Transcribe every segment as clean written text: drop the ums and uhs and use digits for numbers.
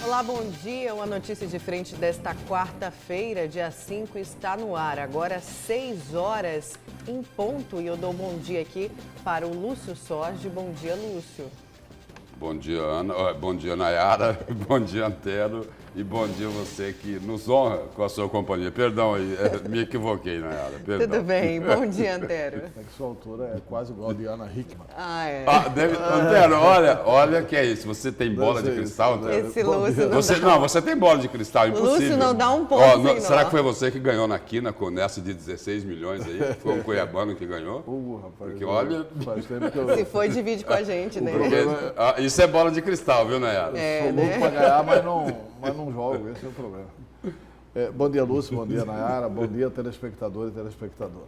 Olá, bom dia. Uma notícia de frente desta quarta-feira, dia 5, está no ar. Agora 6 horas em ponto e eu dou bom dia aqui para o Lúcio Sorge. Bom dia, Lúcio. Bom dia, Ana. Bom dia, Nayara. Bom dia, Antero. E bom dia você que nos honra com a sua companhia. Perdão aí, me equivoquei, Nayara. Perdão. Tudo bem. Bom dia, Antero. É que sua altura é quase igual a de Ana Hickman. É. Antero, olha que é isso. Você tem bola de cristal, Antero? Esse Lúcio Você tem bola de cristal, impossível. Lúcio não dá um ponto sem será nó. que foi você que ganhou na quina com essa de 16 milhões aí? Foi um cuiabano que ganhou? Rapaz. Porque olha... Faz tempo que eu... Se foi, divide com a gente, né? Isso é bola de cristal, viu, Nayara? Sou louco pra ganhar, mas não jogo. Esse é o problema. Bom dia, Lúcio. Bom dia, Nayara. Bom dia, telespectador e telespectadora.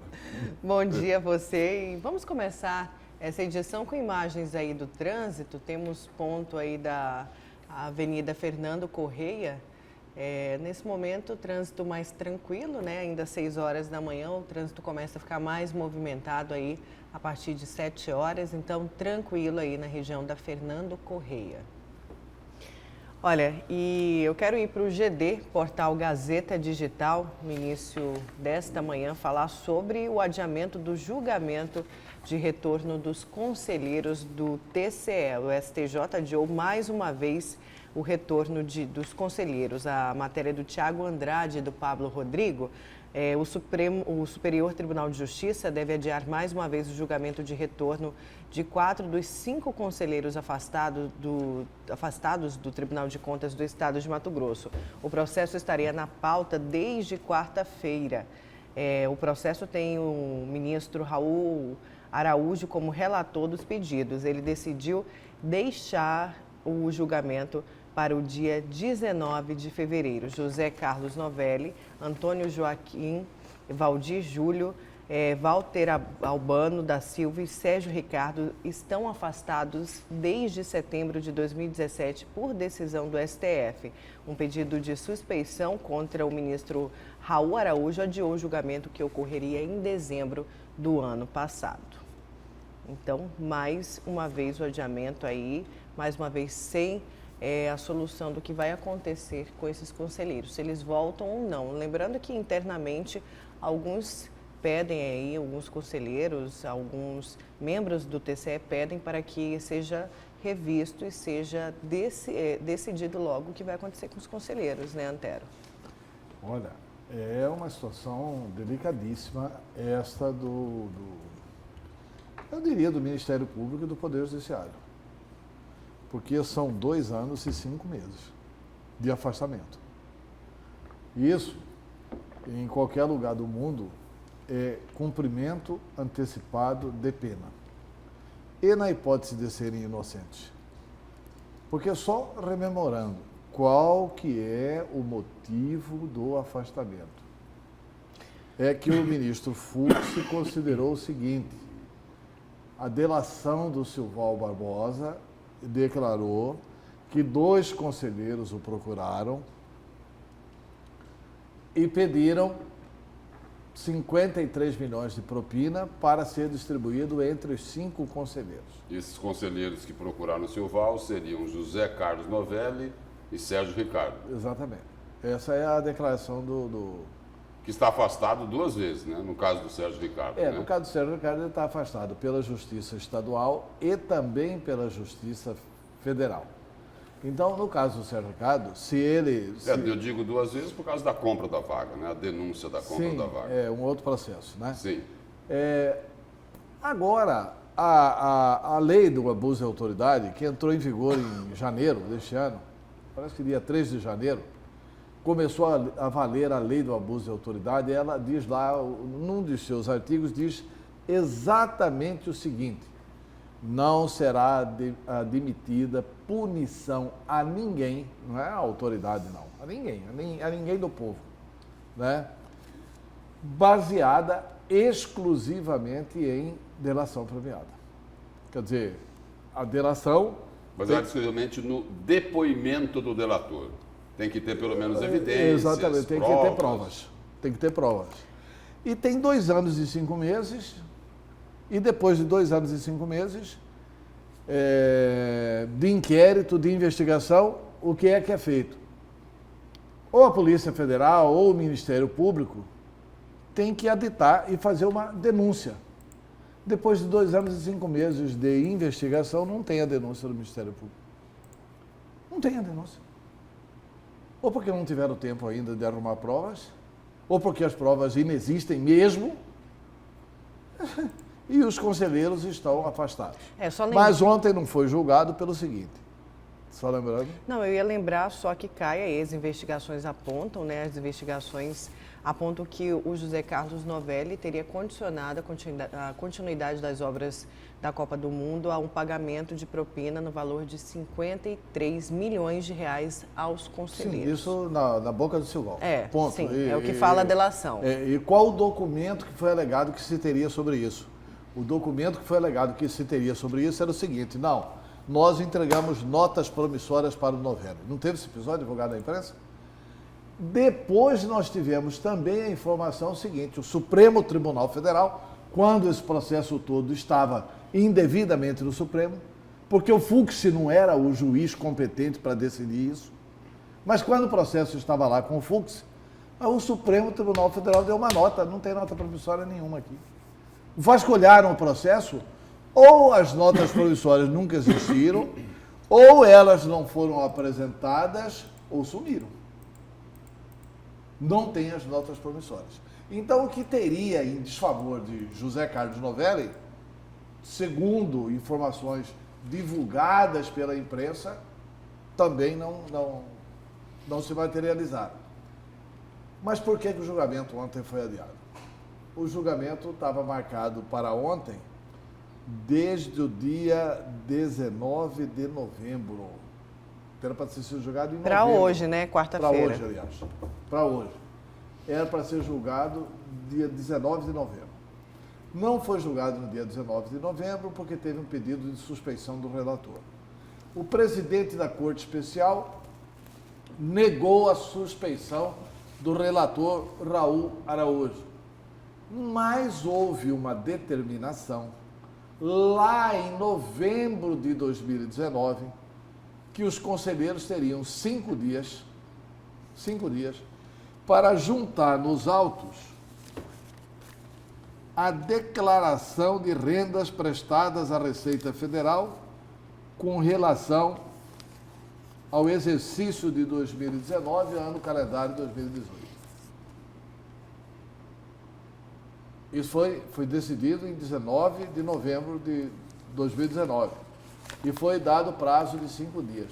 Bom dia a você. E vamos começar essa edição com imagens aí do trânsito. Temos ponto aí da Avenida Fernando Correia. Nesse momento, o trânsito mais tranquilo, né? Ainda 6 horas da manhã, o trânsito começa a ficar mais movimentado aí a partir de 7 horas. Então, tranquilo aí na região da Fernando Correia. Olha, e eu quero ir para o GD, portal Gazeta Digital, no início desta manhã, falar sobre o adiamento do julgamento de retorno dos conselheiros do TCE. O STJ adiou mais uma vez o retorno dos conselheiros. A matéria do Tiago Andrade e do Pablo Rodrigo. O Superior Tribunal de Justiça deve adiar mais uma vez o julgamento de retorno de 4 dos 5 conselheiros afastados do Tribunal de Contas do Estado de Mato Grosso. O processo estaria na pauta desde quarta-feira. O processo tem o ministro Raul Araújo como relator dos pedidos. Ele decidiu deixar o julgamento para o dia 19 de fevereiro. José Carlos Novelli, Antônio Joaquim, Valdir Júlio, Walter Albano da Silva e Sérgio Ricardo estão afastados desde setembro de 2017 por decisão do STF. Um pedido de suspeição contra o ministro Raul Araújo adiou o julgamento que ocorreria em dezembro do ano passado. Então, mais uma vez o adiamento aí, mais uma vez sem a solução do que vai acontecer com esses conselheiros, se eles voltam ou não. Lembrando que internamente alguns pedem aí, alguns conselheiros, alguns membros do TCE pedem para que seja revisto e seja decidido logo o que vai acontecer com os conselheiros, né, Antero? Olha, é uma situação delicadíssima esta eu diria, do Ministério Público e do Poder Judiciário. Porque são 2 anos e 5 meses de afastamento. Isso, em qualquer lugar do mundo, é cumprimento antecipado de pena. E na hipótese de serem inocentes. Porque só rememorando qual que é o motivo do afastamento, é que o ministro Fux considerou o seguinte: a delação do Silval Barbosa declarou que 2 conselheiros o procuraram e pediram 53 milhões de propina para ser distribuído entre os 5 conselheiros. Esses conselheiros que procuraram o Silval seriam José Carlos Novelli e Sérgio Ricardo. Exatamente. Essa é a declaração Que está afastado 2 vezes, né? No caso do Sérgio Ricardo. Né? No caso do Sérgio Ricardo, ele está afastado pela Justiça Estadual e também pela Justiça Federal. Então, no caso do Sérgio Ricardo, se ele... Eu digo 2 vezes por causa da compra da vaga, né? A denúncia da compra da vaga. É um outro processo, né? Sim. Agora, a lei do abuso de autoridade, que entrou em vigor em janeiro deste ano, parece que dia 3 de janeiro, começou a valer a lei do abuso de autoridade. Ela diz lá, num dos seus artigos, diz exatamente o seguinte: não será admitida punição a ninguém, não é a autoridade não, a ninguém do povo, né? Baseada exclusivamente em delação premiada. Quer dizer, a delação... Baseada exclusivamente no depoimento do delator. Tem que ter pelo menos evidências. Exatamente, tem que ter provas. Tem que ter provas. E tem 2 anos e 5 meses, e depois de 2 anos e 5 meses de inquérito, de investigação, o que é feito? Ou a Polícia Federal ou o Ministério Público tem que aditar e fazer uma denúncia. Depois de 2 anos e 5 meses de investigação, não tem a denúncia do Ministério Público. Não tem a denúncia. Ou porque não tiveram tempo ainda de arrumar provas, ou porque as provas inexistem mesmo, e os conselheiros estão afastados. Mas ontem não foi julgado pelo seguinte, só lembrando? Não, eu ia lembrar só que Caia, as investigações apontam, né, as investigações apontam que o José Carlos Novelli teria condicionado a continuidade das obras da Copa do Mundo a um pagamento de propina no valor de 53 milhões de reais aos conselheiros. Sim, isso na boca do Silval. Ponto. Sim, é o que fala a delação. E qual o documento que foi alegado que se teria sobre isso? O documento que foi alegado que se teria sobre isso era o seguinte: não, nós entregamos notas promissórias para o Novelli. Não teve esse episódio divulgado na imprensa? Depois nós tivemos também a informação seguinte: o Supremo Tribunal Federal, quando esse processo todo estava indevidamente no Supremo, porque o Fux não era o juiz competente para decidir isso, mas quando o processo estava lá com o Fux, o Supremo Tribunal Federal deu uma nota, não tem nota promissória nenhuma aqui. Vasculharam o processo, ou as notas promissórias nunca existiram, ou elas não foram apresentadas, ou sumiram. Não tem as notas promissórias. Então, o que teria em desfavor de José Carlos Novelli, segundo informações divulgadas pela imprensa, também não se materializaram. Mas por que o julgamento ontem foi adiado? O julgamento estava marcado para ontem, desde o dia 19 de novembro. Era para ser julgado em novembro. Para hoje, né? Quarta-feira. Para hoje, aliás. Para hoje. Era para ser julgado dia 19 de novembro. Não foi julgado no dia 19 de novembro porque teve um pedido de suspeição do relator. O presidente da Corte Especial negou a suspeição do relator Raul Araújo. Mas houve uma determinação lá em novembro de 2019 que os conselheiros teriam 5 dias para juntar nos autos a declaração de rendas prestadas à Receita Federal com relação ao exercício de 2019, ano calendário 2018. Isso foi decidido em 19 de novembro de 2019 e foi dado prazo de 5 dias.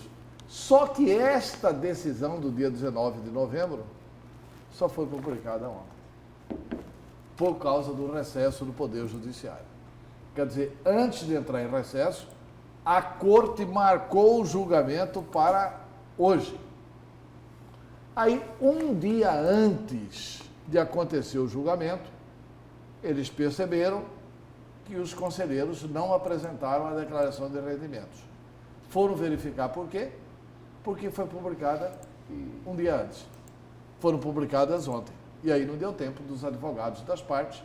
Só que esta decisão do dia 19 de novembro só foi publicada ontem, por causa do recesso do Poder Judiciário. Quer dizer, antes de entrar em recesso, a Corte marcou o julgamento para hoje. Aí, um dia antes de acontecer o julgamento, eles perceberam que os conselheiros não apresentaram a declaração de rendimentos. Foram verificar por quê? Porque foi publicada um dia antes. Foram publicadas ontem. E aí não deu tempo dos advogados das partes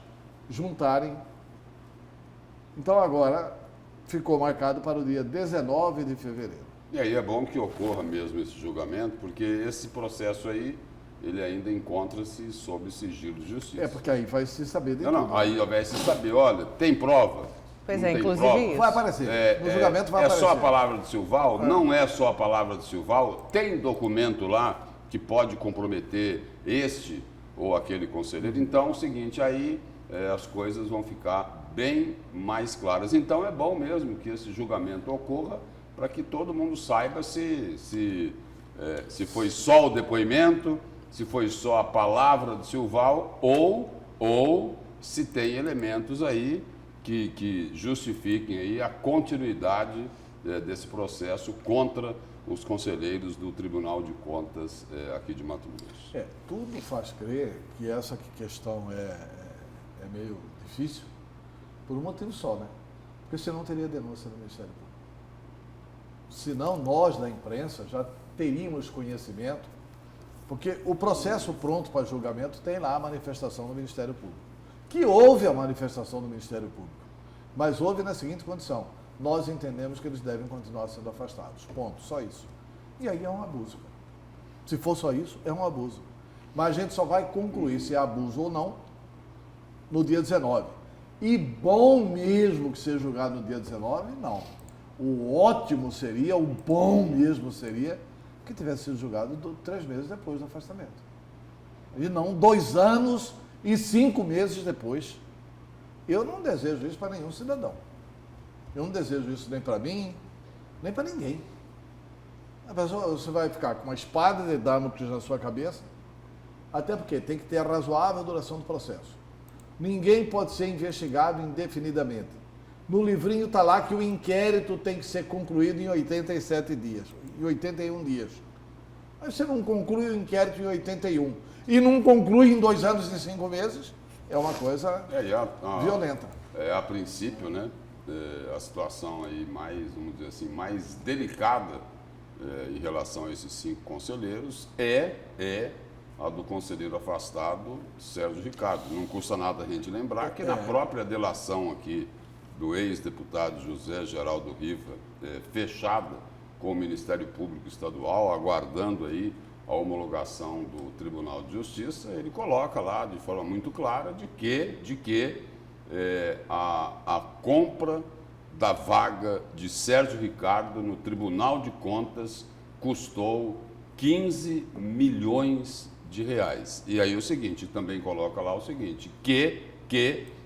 juntarem. Então agora ficou marcado para o dia 19 de fevereiro. E aí é bom que ocorra mesmo esse julgamento, porque esse processo aí, ele ainda encontra-se sob sigilo de justiça. É, porque aí vai se saber de tudo. Não, aí vai se saber, olha, tem prova? Pois não é, tem inclusive prova? isso. Vai aparecer. No julgamento vai aparecer. É só a palavra do Silval? Não é só a palavra do Silval? Tem documento lá que pode comprometer este ou aquele conselheiro? Então, é o seguinte, aí as coisas vão ficar bem mais claras. Então, é bom mesmo que esse julgamento ocorra para que todo mundo saiba se foi só o depoimento, se foi só a palavra do Silval ou se tem elementos aí que justifiquem aí a continuidade desse processo contra os conselheiros do Tribunal de Contas aqui de Mato Grosso. Tudo faz crer que essa questão é meio difícil por um motivo só, né? Porque senão teria denúncia no Ministério Público. Senão nós, da imprensa, já teríamos conhecimento, porque o processo pronto para julgamento tem lá a manifestação do Ministério Público. Que houve a manifestação do Ministério Público, mas houve na seguinte condição: nós entendemos que eles devem continuar sendo afastados. Ponto, só isso. E aí é um abuso. Se for só isso, é um abuso. Mas a gente só vai concluir se é abuso ou não no dia 19. E bom mesmo que seja julgado no dia 19, não. O ótimo seria, o bom mesmo seria, que tivesse sido julgado 3 meses depois do afastamento. E não 2 anos e 5 meses depois. Eu não desejo isso para nenhum cidadão. Eu não desejo isso nem para mim, nem para ninguém. A pessoa, você vai ficar com uma espada de Damocles na sua cabeça, até porque tem que ter a razoável duração do processo. Ninguém pode ser investigado indefinidamente. No livrinho está lá que o inquérito tem que ser concluído em 87 dias, em 81 dias. Mas você não conclui o inquérito em 81 e não conclui em 2 anos e 5 meses, é uma coisa violenta. A princípio, né, a situação aí mais, vamos dizer assim, mais delicada em relação a esses 5 conselheiros é a do conselheiro afastado Sérgio Ricardo. Não custa nada a gente lembrar que na própria delação aqui do ex-deputado José Geraldo Riva, fechada com o Ministério Público Estadual, aguardando aí a homologação do Tribunal de Justiça, ele coloca lá de forma muito clara de que a compra da vaga de Sérgio Ricardo no Tribunal de Contas custou 15 milhões de reais. E aí o seguinte, também coloca lá o seguinte, que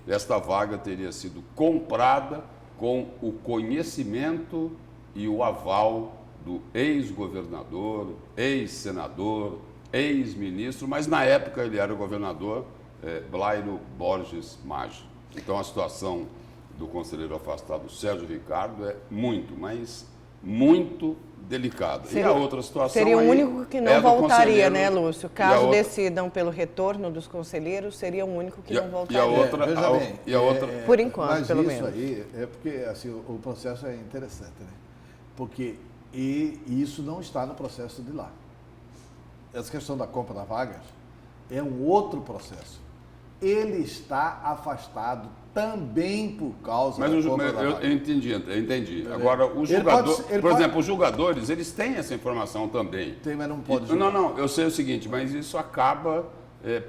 esta vaga teria sido comprada com o conhecimento e o aval do ex-governador, ex-senador, ex-ministro, mas na época ele era o governador Blairo Borges Maggi. Então a situação do conselheiro afastado Sérgio Ricardo é muito delicada. E a outra situação seria o único que não voltaria, né, Lúcio? Caso outra... decidam pelo retorno dos conselheiros, seria o único que não voltaria. E a outra, por enquanto, mas pelo isso menos. Aí é porque assim, o processo é interessante, né? Porque isso não está no processo de lá. Essa questão da compra das vagas é um outro processo. Ele está afastado também por causa da compra da vaga. Eu entendi. Agora, os jogadores, por exemplo, os jogadores, eles têm essa informação também. Tem, mas não pode jogar. Não, eu sei o seguinte, mas isso acaba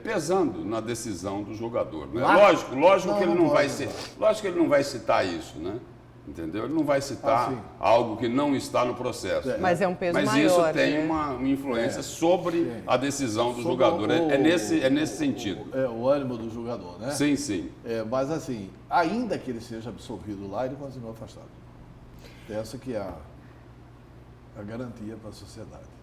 pesando na decisão do jogador. Né? Lógico que ele não vai ser. Lógico que ele não vai citar isso, né? Entendeu? Ele não vai citar algo que não está no processo. Mas é um peso maior. Mas isso tem uma influência sobre a decisão do jogador. É nesse sentido. O ânimo do jogador, né? Sim. Mas assim, ainda que ele seja absolvido lá, ele continua afastado. Essa que é a garantia para a sociedade.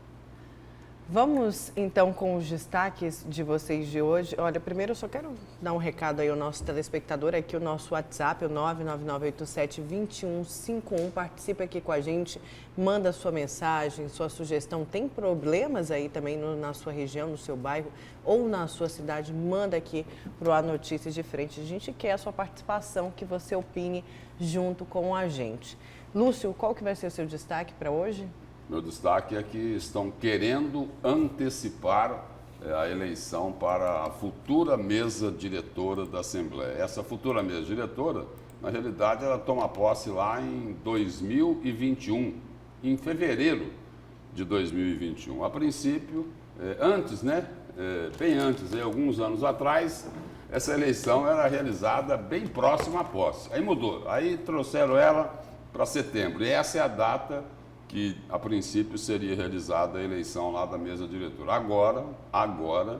Vamos, então, com os destaques de vocês de hoje. Olha, primeiro eu só quero dar um recado aí ao nosso telespectador, aqui o nosso WhatsApp, o 99987-2151. Participe aqui com a gente, manda sua mensagem, sua sugestão. Tem problemas aí também na sua região, no seu bairro ou na sua cidade? Manda aqui para o A Notícias de Frente. A gente quer a sua participação, que você opine junto com a gente. Lúcio, qual que vai ser o seu destaque para hoje? Meu destaque é que estão querendo antecipar a eleição para a futura mesa diretora da Assembleia. Essa futura mesa diretora, na realidade, ela toma posse lá em 2021, em fevereiro de 2021. A princípio, antes, né? Bem antes, alguns anos atrás, essa eleição era realizada bem próxima à posse. Aí mudou, aí trouxeram ela para setembro. E essa é a data que, a princípio, seria realizada a eleição lá da mesa diretora. Agora,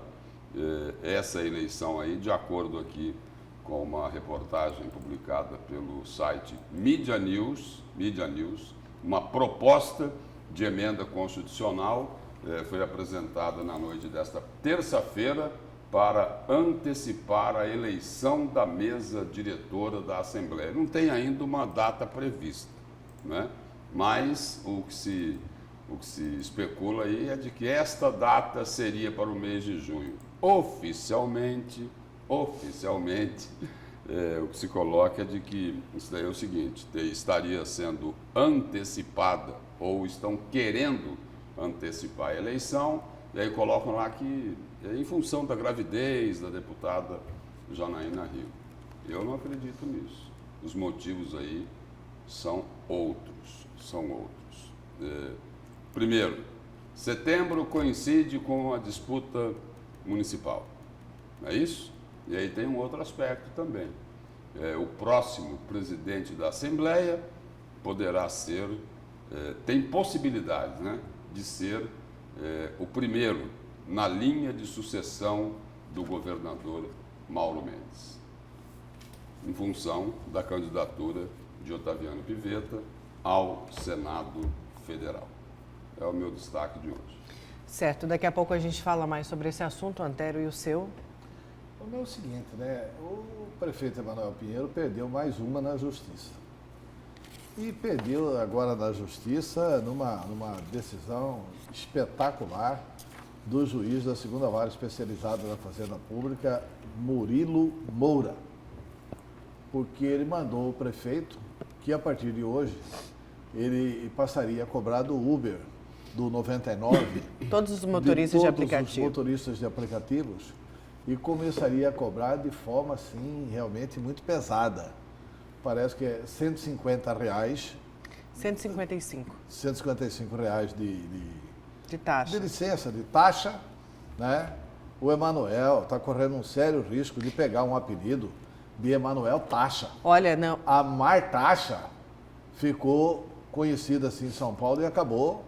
essa eleição aí, de acordo aqui com uma reportagem publicada pelo site Mídia News, uma proposta de emenda constitucional foi apresentada na noite desta terça-feira para antecipar a eleição da mesa diretora da Assembleia. Não tem ainda uma data prevista, né? Mas o que se especula aí é de que esta data seria para o mês de junho. Oficialmente, o que se coloca é de que isso daí é o seguinte, estaria sendo antecipada ou estão querendo antecipar a eleição, e aí colocam lá que é em função da gravidez da deputada Janaína Rio. Eu não acredito nisso. Os motivos aí são outros. Primeiro, setembro coincide com a disputa municipal. Não é isso? E aí tem um outro aspecto também. O próximo presidente da Assembleia poderá ser, tem possibilidade, né, de ser o primeiro na linha de sucessão do governador Mauro Mendes, em função da candidatura de Otaviano Pivetta ao Senado Federal. É o meu destaque de hoje. Certo, daqui a pouco a gente fala mais sobre esse assunto, Antero, e o seu? O meu é o seguinte, né? O prefeito Emanuel Pinheiro perdeu mais uma na Justiça. E perdeu agora na Justiça numa decisão espetacular do juiz da segunda vara especializada da Fazenda Pública, Murilo Moura. Porque ele mandou o prefeito que a partir de hoje ele passaria a cobrar do Uber, do 99, todos os motoristas de aplicativo. Todos os motoristas de aplicativos, e começaria a cobrar de forma, assim, realmente muito pesada. Parece que é R$150. 155. R$155 De taxa. de licença, de taxa, né? O Emanuel está correndo um sério risco de pegar um apelido de Emanuel Taxa. Olha, não. A Mar Taxa ficou conhecida assim em São Paulo e acabou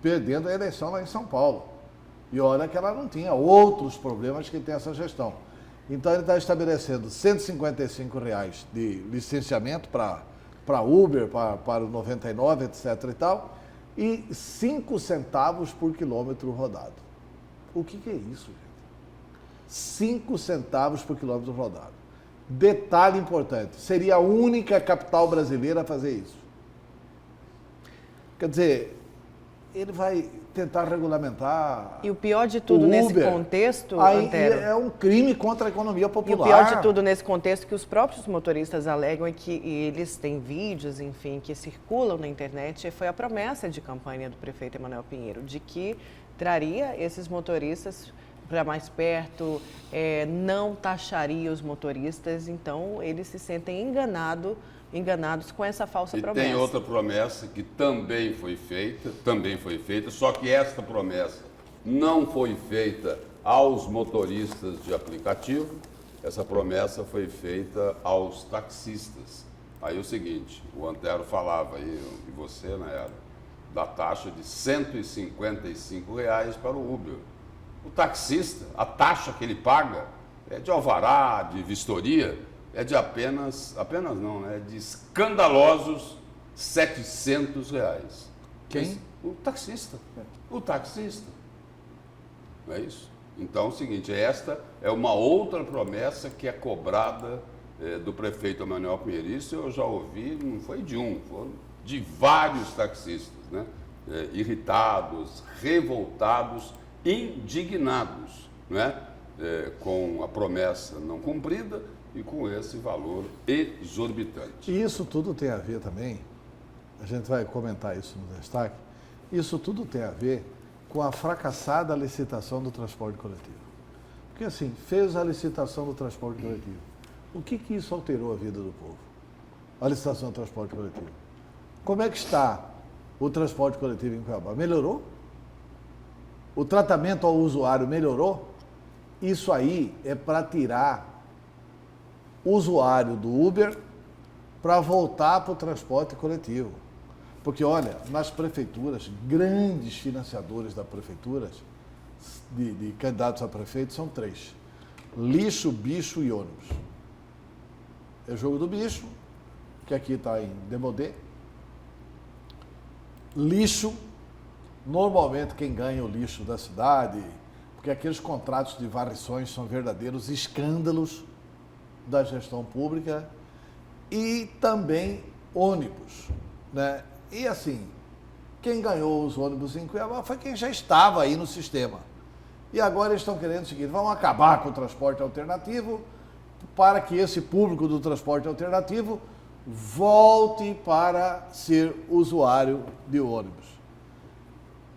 perdendo a eleição lá em São Paulo. E olha que ela não tinha outros problemas que tem essa gestão. Então ele está estabelecendo R$155 de licenciamento para Uber, para o 99, etc. e tal, e 5 centavos por quilômetro rodado. O que é isso, gente? 5 centavos por quilômetro rodado. Detalhe importante, seria a única capital brasileira a fazer isso. Quer dizer, ele vai tentar regulamentar. E o pior de tudo nesse contexto, Antero, é um crime contra a economia popular. E o pior de tudo nesse contexto que os próprios motoristas alegam é que eles têm vídeos, enfim, que circulam na internet, foi a promessa de campanha do prefeito Emanuel Pinheiro, de que traria esses motoristas para mais perto, não taxaria os motoristas, então eles se sentem enganados com essa falsa promessa. E tem outra promessa que também foi feita, só que esta promessa não foi feita aos motoristas de aplicativo, essa promessa foi feita aos taxistas. Aí é o seguinte, o Antero falava aí, e você, Nayara, da taxa de R$155 para o Uber. O taxista, a taxa que ele paga é de alvará, de vistoria, é de apenas não, é de escandalosos R$700. Quem? O taxista. O taxista. Não é isso? Então é o seguinte, esta é uma outra promessa que é cobrada do prefeito Emanuel Pinheiro. Isso eu já ouvi, não foi de um, foram de vários taxistas, né? Irritados, revoltados, indignados, né? Com a promessa não cumprida e com esse valor exorbitante. E isso tudo tem a ver também, a gente vai comentar isso no destaque, isso tudo tem a ver com a fracassada licitação do transporte coletivo. Porque assim, fez a licitação do transporte coletivo. O que isso alterou a vida do povo? A licitação do transporte coletivo. Como é que está o transporte coletivo em Cuiabá? Melhorou? O tratamento ao usuário melhorou? Isso aí é para tirar o usuário do Uber para voltar para o transporte coletivo. Porque, olha, nas prefeituras, grandes financiadores da prefeitura, de candidatos a prefeito, são 3. Lixo, bicho e ônibus. É o jogo do bicho, que aqui está em demodé. Lixo, normalmente quem ganha o lixo da cidade, porque aqueles contratos de varrições são verdadeiros escândalos da gestão pública, e também ônibus, né? E assim, quem ganhou os ônibus em Cuiabá foi quem já estava aí no sistema. E agora eles estão querendo o seguinte, vamos acabar com o transporte alternativo para que esse público do transporte alternativo volte para ser usuário de ônibus.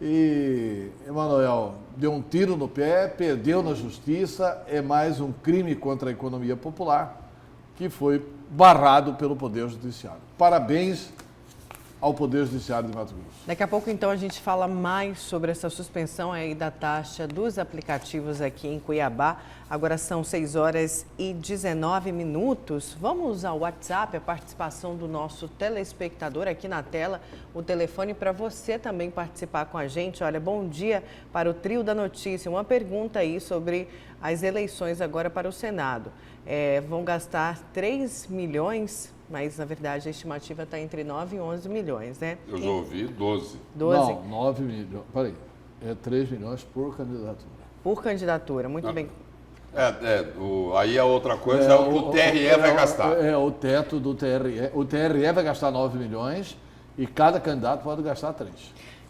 E Emanuel deu um tiro no pé, perdeu na justiça, é mais um crime contra a economia popular que foi barrado pelo Poder Judiciário. Parabéns ao Poder Judiciário de Mato Grosso. Daqui a pouco, então, a gente fala mais sobre essa suspensão aí da taxa dos aplicativos aqui em Cuiabá. Agora são 6h19. Vamos ao WhatsApp, a participação do nosso telespectador aqui na tela. O telefone para você também participar com a gente. Olha, bom dia para o Trio da Notícia. Uma pergunta aí sobre as eleições agora para o Senado. Vão gastar 3 milhões... Mas, na verdade, a estimativa está entre 9 e 11 milhões, né? Eu já ouvi 12. 12? Não, 9 milhões. Peraí, 3 milhões por candidatura. Por candidatura, muito bem. Aí a outra coisa é o que o TRE vai gastar. O teto do TRE. O TRE vai gastar 9 milhões e cada candidato pode gastar 3.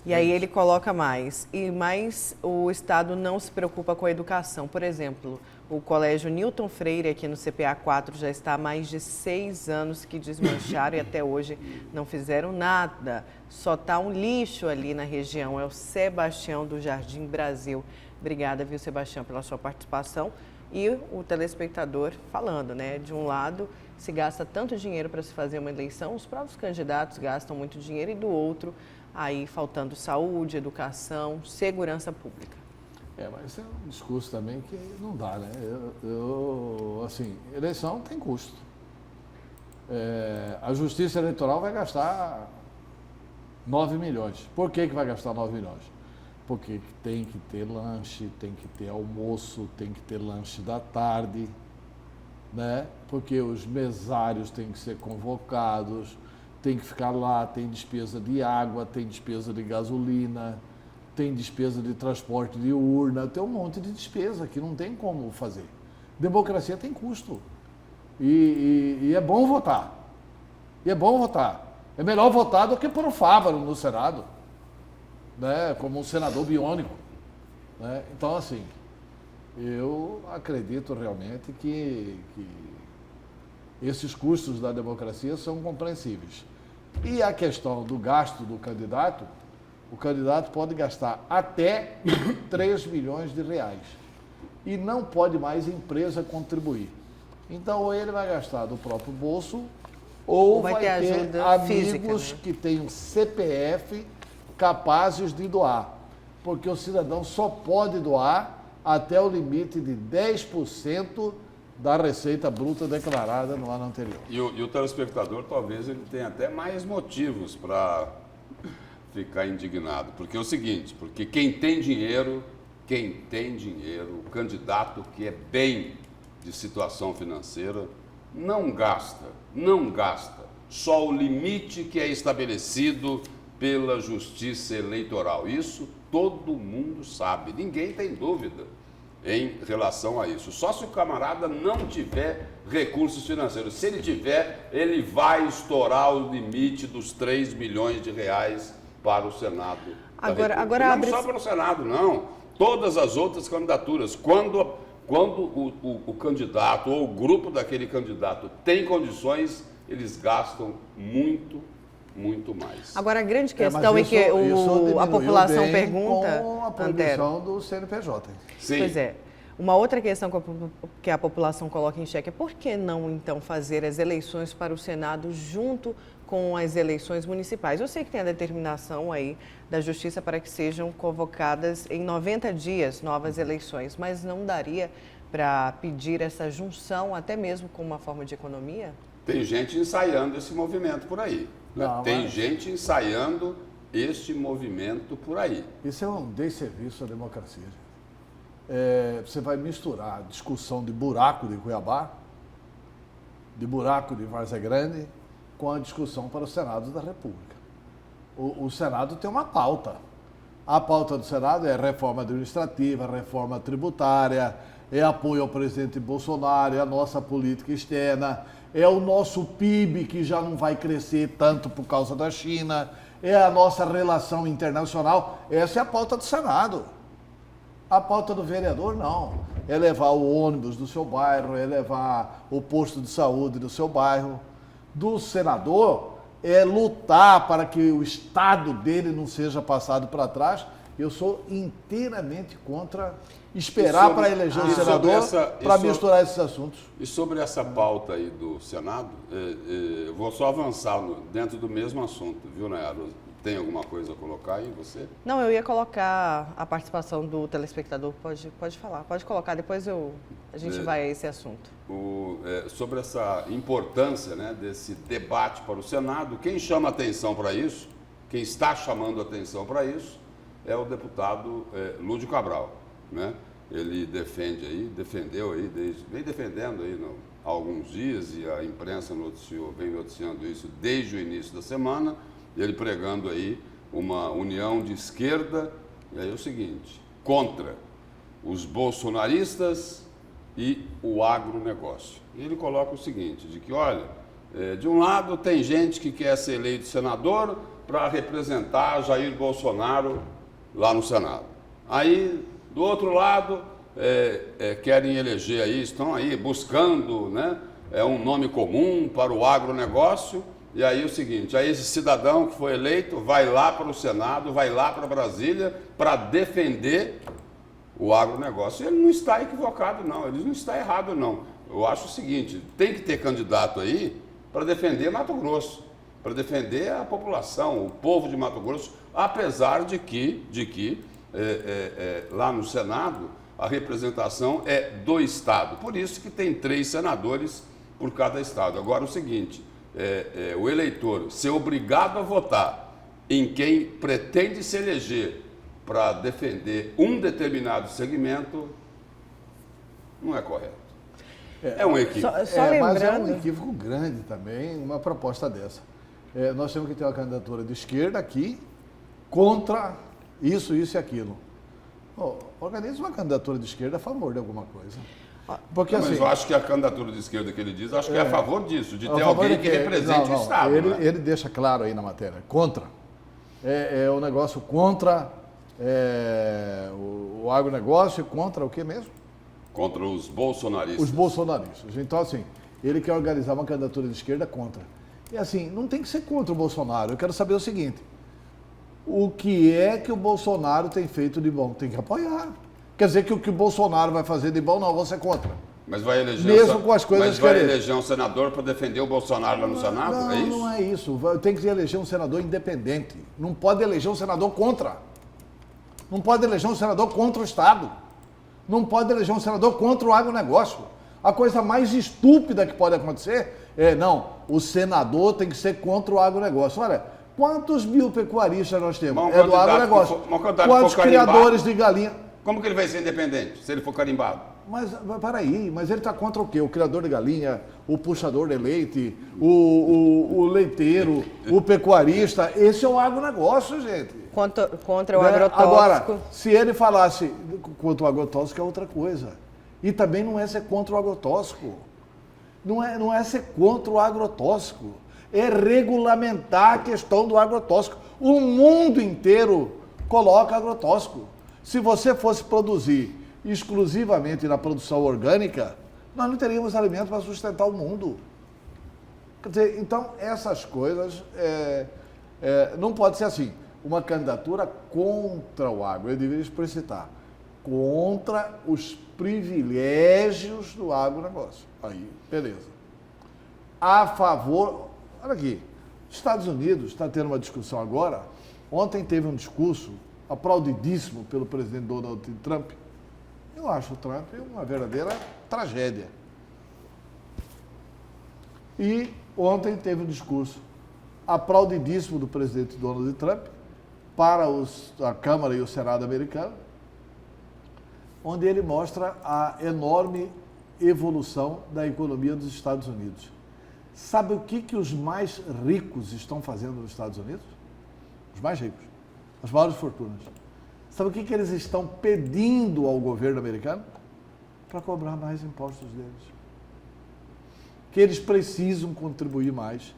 E aí ele coloca mais. E mais o Estado não se preocupa com a educação. Por exemplo, o Colégio Newton Freire aqui no CPA 4 já está há mais de 6 anos que desmancharam e até hoje não fizeram nada. Só está um lixo ali na região. É o Sebastião do Jardim Brasil. Obrigada, viu, Sebastião, pela sua participação. E o telespectador falando, né? De um lado, se gasta tanto dinheiro para se fazer uma eleição, os próprios candidatos gastam muito dinheiro, e do outro, aí faltando saúde, educação, segurança pública. Mas é um discurso também que não dá, né? Assim, eleição tem custo. A Justiça Eleitoral vai gastar 9 milhões. Por que vai gastar 9 milhões? Porque tem que ter lanche, tem que ter almoço, tem que ter lanche da tarde, né? Porque os mesários têm que ser convocados, tem que ficar lá, tem despesa de água, tem despesa de gasolina, tem despesa de transporte de urna, tem um monte de despesa que não tem como fazer. Democracia tem custo. E é bom votar. É melhor votar do que por um Fávaro no Senado, né? Como um senador biônico, né? Então, assim, eu acredito realmente que esses custos da democracia são compreensíveis. E a questão do gasto do candidato, o candidato pode gastar até 3 milhões de reais. E não pode mais empresa contribuir. Então, ou ele vai gastar do próprio bolso, ou vai ter amigos física, né? Que tenham CPF capazes de doar. Porque o cidadão só pode doar até o limite de 10% da receita bruta declarada no ano anterior. E o telespectador, talvez, ele tenha até mais motivos para ficar indignado. Porque é o seguinte, porque quem tem dinheiro, o candidato que é bem de situação financeira, não gasta. Só o limite que é estabelecido pela Justiça Eleitoral. Isso todo mundo sabe, ninguém tem dúvida em relação a isso. Só se o camarada não tiver recursos financeiros. Se ele tiver, ele vai estourar o limite dos 3 milhões de reais para o Senado. Agora não só para o Senado, não. Todas as outras candidaturas. Quando o candidato ou o grupo daquele candidato tem condições, eles gastam muito mais. Agora, a grande questão é que a população pergunta... Com a proibição do CNPJ. Sim. Pois é. Uma outra questão que a população coloca em xeque é por que não, então, fazer as eleições para o Senado junto com as eleições municipais? Eu sei que tem a determinação aí da Justiça para que sejam convocadas em 90 dias novas eleições, mas não daria para pedir essa junção, até mesmo com uma forma de economia? Tem gente ensaiando esse movimento por aí. Tem gente ensaiando este movimento por aí. Isso é um desserviço à democracia. Você vai misturar a discussão de buraco de Cuiabá, de buraco de Várzea Grande, com a discussão para o Senado da República. O Senado tem uma pauta. A pauta do Senado é reforma administrativa, reforma tributária, é apoio ao presidente Bolsonaro, é a nossa política externa, é o nosso PIB que já não vai crescer tanto por causa da China, é a nossa relação internacional. Essa é a pauta do Senado. A pauta do vereador, não. É levar o ônibus do seu bairro, é levar o posto de saúde do seu bairro. Do senador, é lutar para que o Estado dele não seja passado para trás Eu sou inteiramente contra esperar para eleger um senador para misturar esses assuntos. E sobre essa pauta aí do Senado, eu vou só avançar dentro do mesmo assunto, viu, Nayara? Tem alguma coisa a colocar aí, você? Não, eu ia colocar a participação do telespectador. Pode falar, pode colocar, depois a gente vai a esse assunto. Sobre essa importância, né, desse debate para o Senado, quem chama atenção para isso, quem está chamando atenção para isso, é o deputado Lúdio Cabral, né? Ele vem defendendo aí há alguns dias, e a imprensa vem noticiando isso desde o início da semana, ele pregando aí uma união de esquerda, e aí é o seguinte, contra os bolsonaristas e o agronegócio. E ele coloca o seguinte, de que, olha, de um lado tem gente que quer ser eleito senador para representar Jair Bolsonaro lá no Senado. Aí, do outro lado, querem eleger aí, estão aí buscando, né, um nome comum para o agronegócio. E aí o seguinte, aí esse cidadão que foi eleito vai lá para o Senado, vai lá para Brasília para defender o agronegócio. Ele não está equivocado, não, ele não está errado, não. Eu acho o seguinte, tem que ter candidato aí para defender Mato Grosso, para defender a população, o povo de Mato Grosso, apesar de que lá no Senado a representação é do Estado. Por isso que tem 3 senadores por cada Estado. Agora o seguinte, o eleitor ser obrigado a votar em quem pretende se eleger para defender um determinado segmento não é correto. É um equívoco. Mas é um equívoco grande também, uma proposta dessa. Nós temos que ter uma candidatura de esquerda aqui contra isso e aquilo. Organize uma candidatura de esquerda a favor de alguma coisa. Porque, mas eu acho que a candidatura de esquerda que ele diz, acho que é a favor disso, de ter alguém que represente o Estado. Ele deixa claro aí na matéria, contra. É o negócio contra o agronegócio, contra o que mesmo? Contra os bolsonaristas. Os bolsonaristas. Então, assim, ele quer organizar uma candidatura de esquerda contra. E assim, não tem que ser contra o Bolsonaro. Eu quero saber o seguinte, o que é que o Bolsonaro tem feito de bom? Tem que apoiar. Quer dizer que o que o Bolsonaro vai fazer de bom, não, você é contra. Mas vai eleger, mesmo com as coisas mas vai eleger um senador para defender o Bolsonaro lá no Senado? Não, é isso? Não é isso. Tem que eleger um senador independente. Não pode eleger um senador contra. Não pode eleger um senador contra o Estado. Não pode eleger um senador contra o agronegócio. A coisa mais estúpida que pode acontecer o senador tem que ser contra o agronegócio. Olha, quantos biopecuaristas nós temos? Do agronegócio. Quantos criadores de galinha? Como que ele vai ser independente, se ele for carimbado? Mas ele está contra o quê? O criador de galinha, o puxador de leite, o leiteiro, o pecuarista. Esse é o agronegócio, gente. Contra o agrotóxico. Agora, se ele falasse contra o agrotóxico é outra coisa. E também não é ser contra o agrotóxico. Não é ser contra o agrotóxico. É regulamentar a questão do agrotóxico. O mundo inteiro coloca agrotóxico. Se você fosse produzir exclusivamente na produção orgânica, nós não teríamos alimentos para sustentar o mundo. Quer dizer, então essas coisas não pode ser assim. Uma candidatura contra o agro, eu deveria explicitar, contra os privilégios do agronegócio. Aí, beleza. A favor, olha aqui, Estados Unidos está tendo uma discussão agora, ontem teve um discurso aplaudidíssimo pelo presidente Donald Trump. Eu acho o Trump uma verdadeira tragédia. E ontem teve um discurso aplaudidíssimo do presidente Donald Trump para a Câmara e o Senado americano, onde ele mostra a enorme evolução da economia dos Estados Unidos. Sabe o que os mais ricos estão fazendo nos Estados Unidos? Os mais ricos. As maiores fortunas. Sabe o que eles estão pedindo ao governo americano? Para cobrar mais impostos deles. Que eles precisam contribuir mais.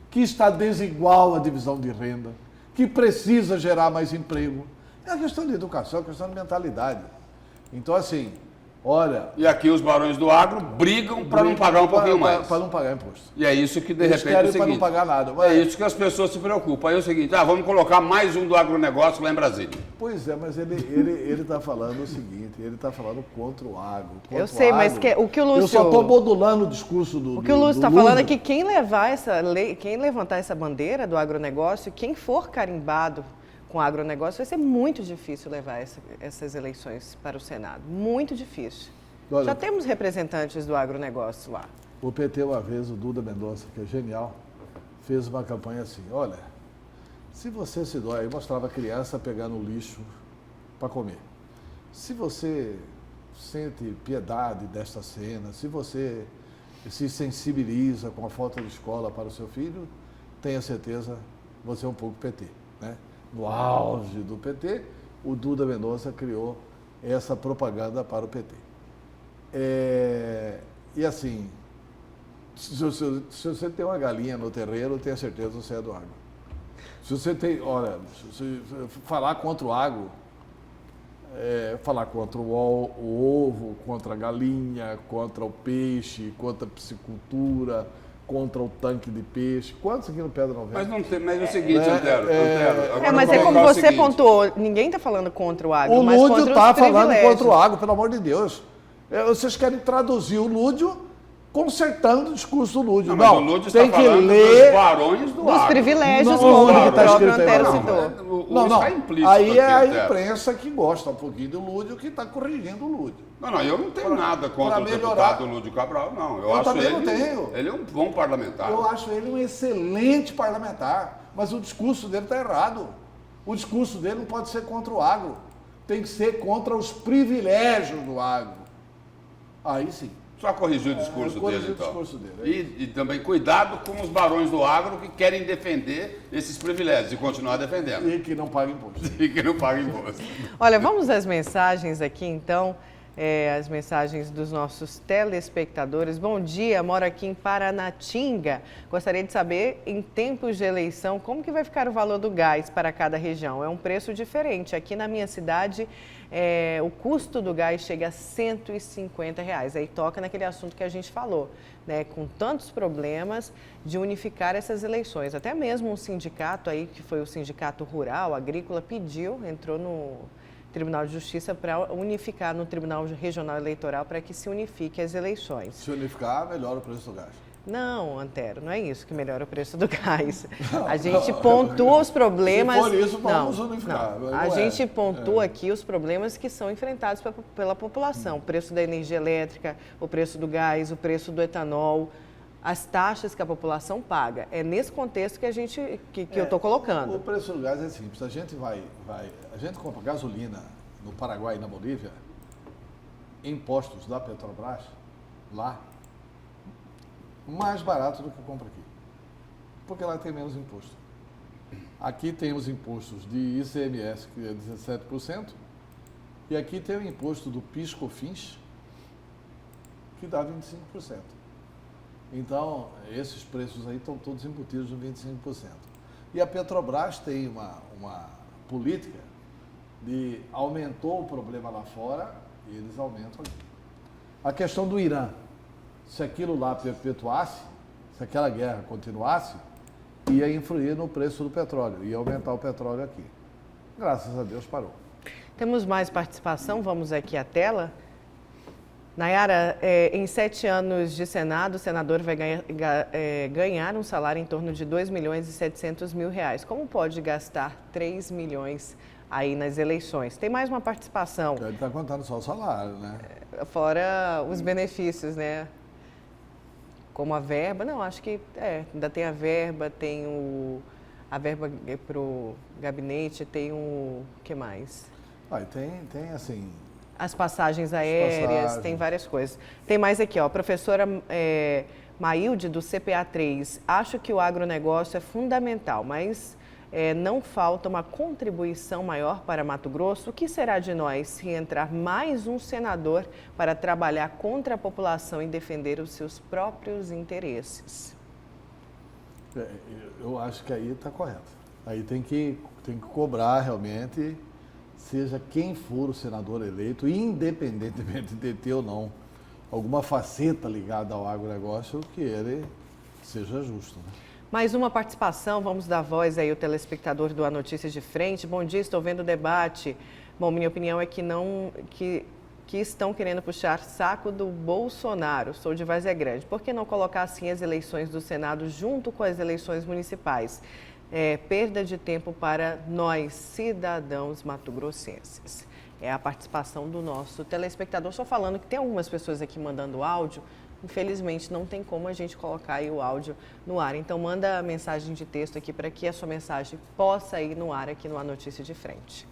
Que está desigual a divisão de renda. Que precisa gerar mais emprego. É uma questão de educação, é uma questão de mentalidade. Então, assim, Olha... E aqui os barões do agro brigam para não pagar um pouquinho mais. Para não pagar imposto. E é isso que, de Eles repente, é o querem para não seguinte, pagar nada. é isso que as pessoas se preocupam. Aí é o seguinte, vamos colocar mais um do agronegócio lá em Brasília. Pois é, mas ele está falando o seguinte, ele está falando contra o agro. Eu sei, mas o que o Lúcio... Eu só estou modulando o discurso do... O que o Lúcio está falando é que quem levar essa lei, quem levantar essa bandeira do agronegócio, quem for carimbado com agronegócio, vai ser muito difícil levar essas eleições para o Senado. Muito difícil. Olha, já temos representantes do agronegócio lá. O PT, uma vez, o Duda Mendonça, que é genial, fez uma campanha assim, olha, se você se dói, aí mostrava a criança pegando lixo para comer. Se você sente piedade desta cena, se você se sensibiliza com a falta de escola para o seu filho, tenha certeza, você é um pouco PT, né? No auge do PT, o Duda Mendonça criou essa propaganda para o PT. E assim, se você tem uma galinha no terreiro, tenha certeza que você é do agro. Se você tem, olha, se falar contra o agro, falar contra o ovo, contra a galinha, contra o peixe, contra a piscicultura, contra o tanque de peixe. Quantos aqui no Pedra não vem? Mas não tem, mas é o seguinte, Antero. Mas é como você pontuou, ninguém está falando contra o agro, mas contra os os privilégios. O Lúdio está falando contra o agro, agro, pelo amor de Deus. Vocês querem traduzir o Lúdio consertando o discurso do Lúdio. Não, mas o Lúdio tem está que falando ler dos barões do dos agro. privilégios, Não, como onde o tá próprio escrito aí? Antero Não, citou. Está implícito aí aqui, é a Antero. imprensa que gosta um pouquinho do Lúdio que está corrigindo o Lúdio. Não, eu não tenho nada contra o deputado Lúdio Cabral, não. Eu acho também ele, não tenho. Ele é um bom parlamentar. Eu acho ele um excelente parlamentar, mas o discurso dele está errado. O discurso dele não pode ser contra o agro, tem que ser contra os privilégios do agro. Aí sim. Só corrigir o discurso dele, então. O discurso dele. E também cuidado com os barões do agro que querem defender esses privilégios e continuar defendendo. E que não paga imposto. E que não paga imposto. Olha, vamos às mensagens aqui, então. As mensagens dos nossos telespectadores. Bom dia, moro aqui em Paranatinga. Gostaria de saber, em tempos de eleição, como que vai ficar o valor do gás para cada região? É um preço diferente. Aqui na minha cidade, o custo do gás chega a R$150. Aí toca naquele assunto que a gente falou, né? Com tantos problemas de unificar essas eleições. Até mesmo um sindicato aí, que foi o Sindicato Rural, Agrícola, entrou no Tribunal de Justiça para unificar no Tribunal Regional Eleitoral para que se unifique as eleições. Se unificar, melhora o preço do gás. Não, Antero, não é isso que melhora o preço do gás. A gente pontua os problemas... Se for isso, vamos unificar. A gente pontua aqui os problemas que são enfrentados pela população. O preço da energia elétrica, o preço do gás, o preço do etanol, as taxas que a população paga. É nesse contexto que eu estou colocando. O preço do gás é simples. A gente compra gasolina no Paraguai e na Bolívia, impostos da Petrobras, lá, mais barato do que compra aqui. Porque lá tem menos imposto. Aqui tem os impostos de ICMS, que é 17%, e aqui tem o imposto do PIS/COFINS, que dá 25%. Então, esses preços aí estão todos embutidos no 25%. E a Petrobras tem uma política de aumentou o problema lá fora e eles aumentam aqui. A questão do Irã, se aquilo lá perpetuasse, se aquela guerra continuasse, ia influir no preço do petróleo, ia aumentar o petróleo aqui. Graças a Deus parou. Temos mais participação, vamos aqui à tela. Nayara, em 7 anos de Senado, o senador vai ganhar um salário em torno de R$2.700.000. Como pode gastar 3 milhões aí nas eleições? Tem mais uma participação. Ele está contando só o salário, né? Fora os benefícios, né? Como a verba, não, acho que ainda tem a verba, tem a verba para o gabinete, tem o que mais? Tem assim... As passagens aéreas, tem várias coisas. Tem mais aqui, ó, professora Maílde, do CPA 3. Acho que o agronegócio é fundamental, mas não falta uma contribuição maior para Mato Grosso. O que será de nós se entrar mais um senador para trabalhar contra a população e defender os seus próprios interesses? Eu acho que aí está correto. Aí tem que cobrar realmente seja quem for o senador eleito, independentemente de ter ou não alguma faceta ligada ao agronegócio, que ele seja justo, né? Mais uma participação, vamos dar voz aí ao telespectador do A Notícias de Frente. Bom dia, estou vendo o debate. Bom, minha opinião é que estão querendo puxar saco do Bolsonaro. Sou de Várzea Grande. Por que não colocar assim as eleições do Senado junto com as eleições municipais? Perda de tempo para nós, cidadãos mato-grossenses. É a participação do nosso telespectador. Só falando que tem algumas pessoas aqui mandando áudio. Infelizmente, não tem como a gente colocar aí o áudio no ar. Então, manda a mensagem de texto aqui para que a sua mensagem possa ir no ar aqui no A Notícia de Frente.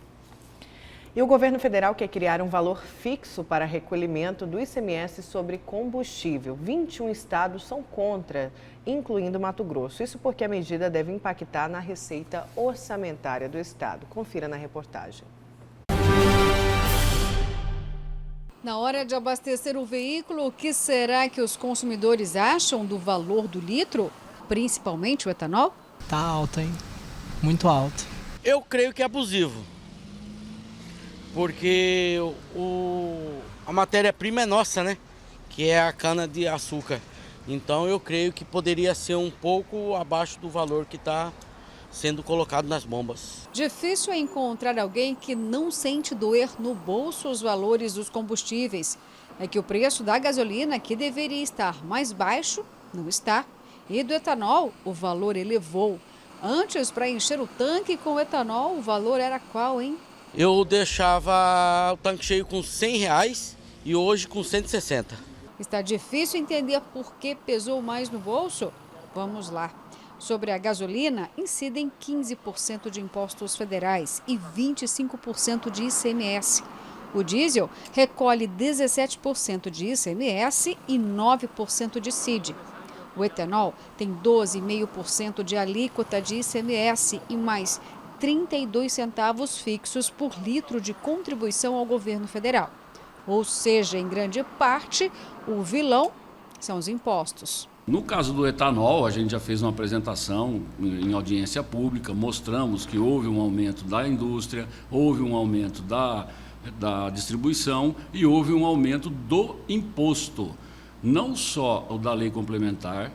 E o governo federal quer criar um valor fixo para recolhimento do ICMS sobre combustível. 21 estados são contra, incluindo Mato Grosso. Isso porque a medida deve impactar na receita orçamentária do estado. Confira na reportagem. Na hora de abastecer o veículo, o que será que os consumidores acham do valor do litro, principalmente o etanol? Tá alto, hein? Muito alto. Eu creio que é abusivo, porque a matéria-prima é nossa, né? Que é a cana-de-açúcar. Então eu creio que poderia ser um pouco abaixo do valor que está sendo colocado nas bombas. Difícil é encontrar alguém que não sente doer no bolso os valores dos combustíveis. É que o preço da gasolina, que deveria estar mais baixo, não está. E do etanol, o valor elevou. Antes, para encher o tanque com etanol, o valor era qual, hein? Eu deixava o tanque cheio com R$100 e hoje com 160. Está difícil entender por que pesou mais no bolso? Vamos lá. Sobre a gasolina, incidem 15% de impostos federais e 25% de ICMS. O diesel recolhe 17% de ICMS e 9% de CID. O etanol tem 12,5% de alíquota de ICMS e mais 32 centavos fixos por litro de contribuição ao governo federal. Ou seja, em grande parte, o vilão são os impostos. No caso do etanol, a gente já fez uma apresentação em audiência pública, mostramos que houve um aumento da indústria, houve um aumento da distribuição e houve um aumento do imposto. Não só o da lei complementar,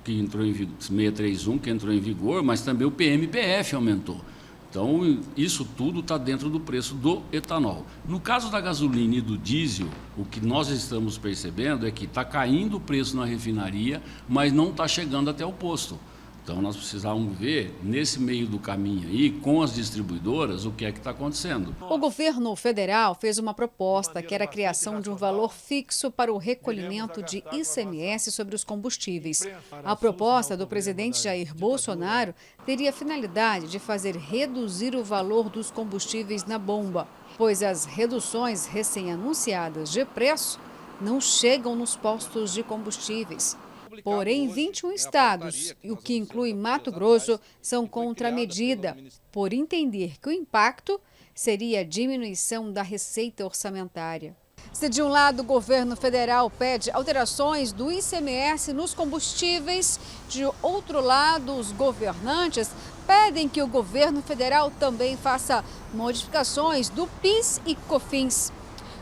que entrou em 631, que entrou em vigor, mas também o PMPF aumentou. Então, isso tudo está dentro do preço do etanol. No caso da gasolina e do diesel, o que nós estamos percebendo é que está caindo o preço na refinaria, mas não está chegando até o posto. Então, nós precisamos ver, nesse meio do caminho aí, com as distribuidoras, o que é que está acontecendo. O governo federal fez uma proposta que era a criação de um valor fixo para o recolhimento de ICMS sobre os combustíveis. A proposta do presidente Jair Bolsonaro teria a finalidade de fazer reduzir o valor dos combustíveis na bomba, pois as reduções recém-anunciadas de preço não chegam nos postos de combustíveis. Porém, 21 estados, o que inclui Mato Grosso, são contra a medida, por entender que o impacto seria a diminuição da receita orçamentária. Se de um lado o governo federal pede alterações do ICMS nos combustíveis, de outro lado os governantes pedem que o governo federal também faça modificações do PIS e COFINS.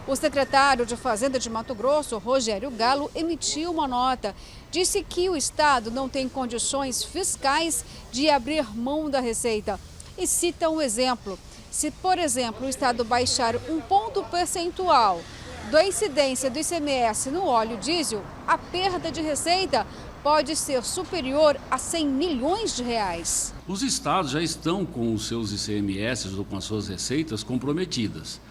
O secretário de Fazenda de Mato Grosso, Rogério Galo, emitiu uma nota. Disse que o estado não tem condições fiscais de abrir mão da receita. E cita um exemplo. Se, por exemplo, o estado baixar um ponto percentual da incidência do ICMS no óleo diesel, a perda de receita pode ser superior a 100 milhões de reais. Os estados já estão com os seus ICMS ou com as suas receitas comprometidas.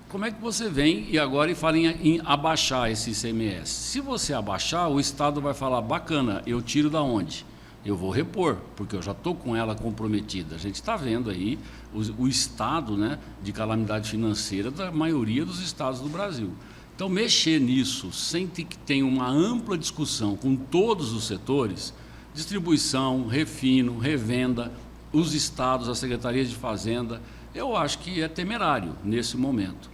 Como é que você vem e agora fala em abaixar esse ICMS? Se você abaixar, o Estado vai falar, bacana, eu tiro da onde? Eu vou repor, porque eu já estou com ela comprometida. A gente está vendo aí o estado, né, de calamidade financeira da maioria dos estados do Brasil. Então, mexer nisso, sem que tenha uma ampla discussão com todos os setores, distribuição, refino, revenda, os estados, as secretarias de fazenda, eu acho que é temerário nesse momento.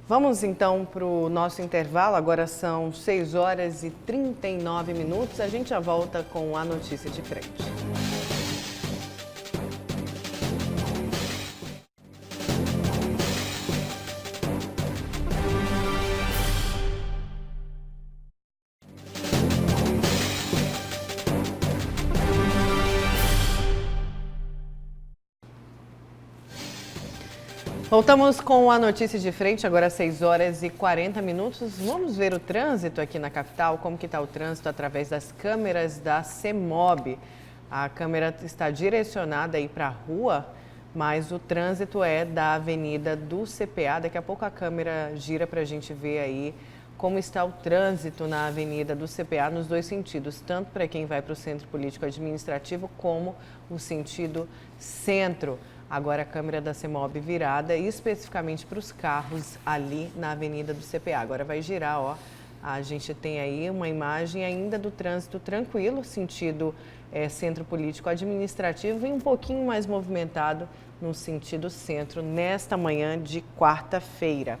Vamos então para o nosso intervalo, agora são 6h39. A gente já volta com a notícia de frente. Voltamos com a notícia de frente, agora às 6 horas e 40 minutos. Vamos ver o trânsito aqui na capital, como que está o trânsito através das câmeras da CEMOB. A câmera está direcionada aí para a rua, mas o trânsito é da Avenida do CPA. Daqui a pouco a câmera gira para a gente ver aí como está o trânsito na Avenida do CPA nos dois sentidos, tanto para quem vai para o Centro Político Administrativo como o sentido centro. Agora a câmera da CEMOB virada especificamente para os carros ali na Avenida do CPA. Agora vai girar, ó. A gente tem aí uma imagem ainda do trânsito tranquilo, sentido Centro Político Administrativo, e um pouquinho mais movimentado no sentido centro nesta manhã de quarta-feira.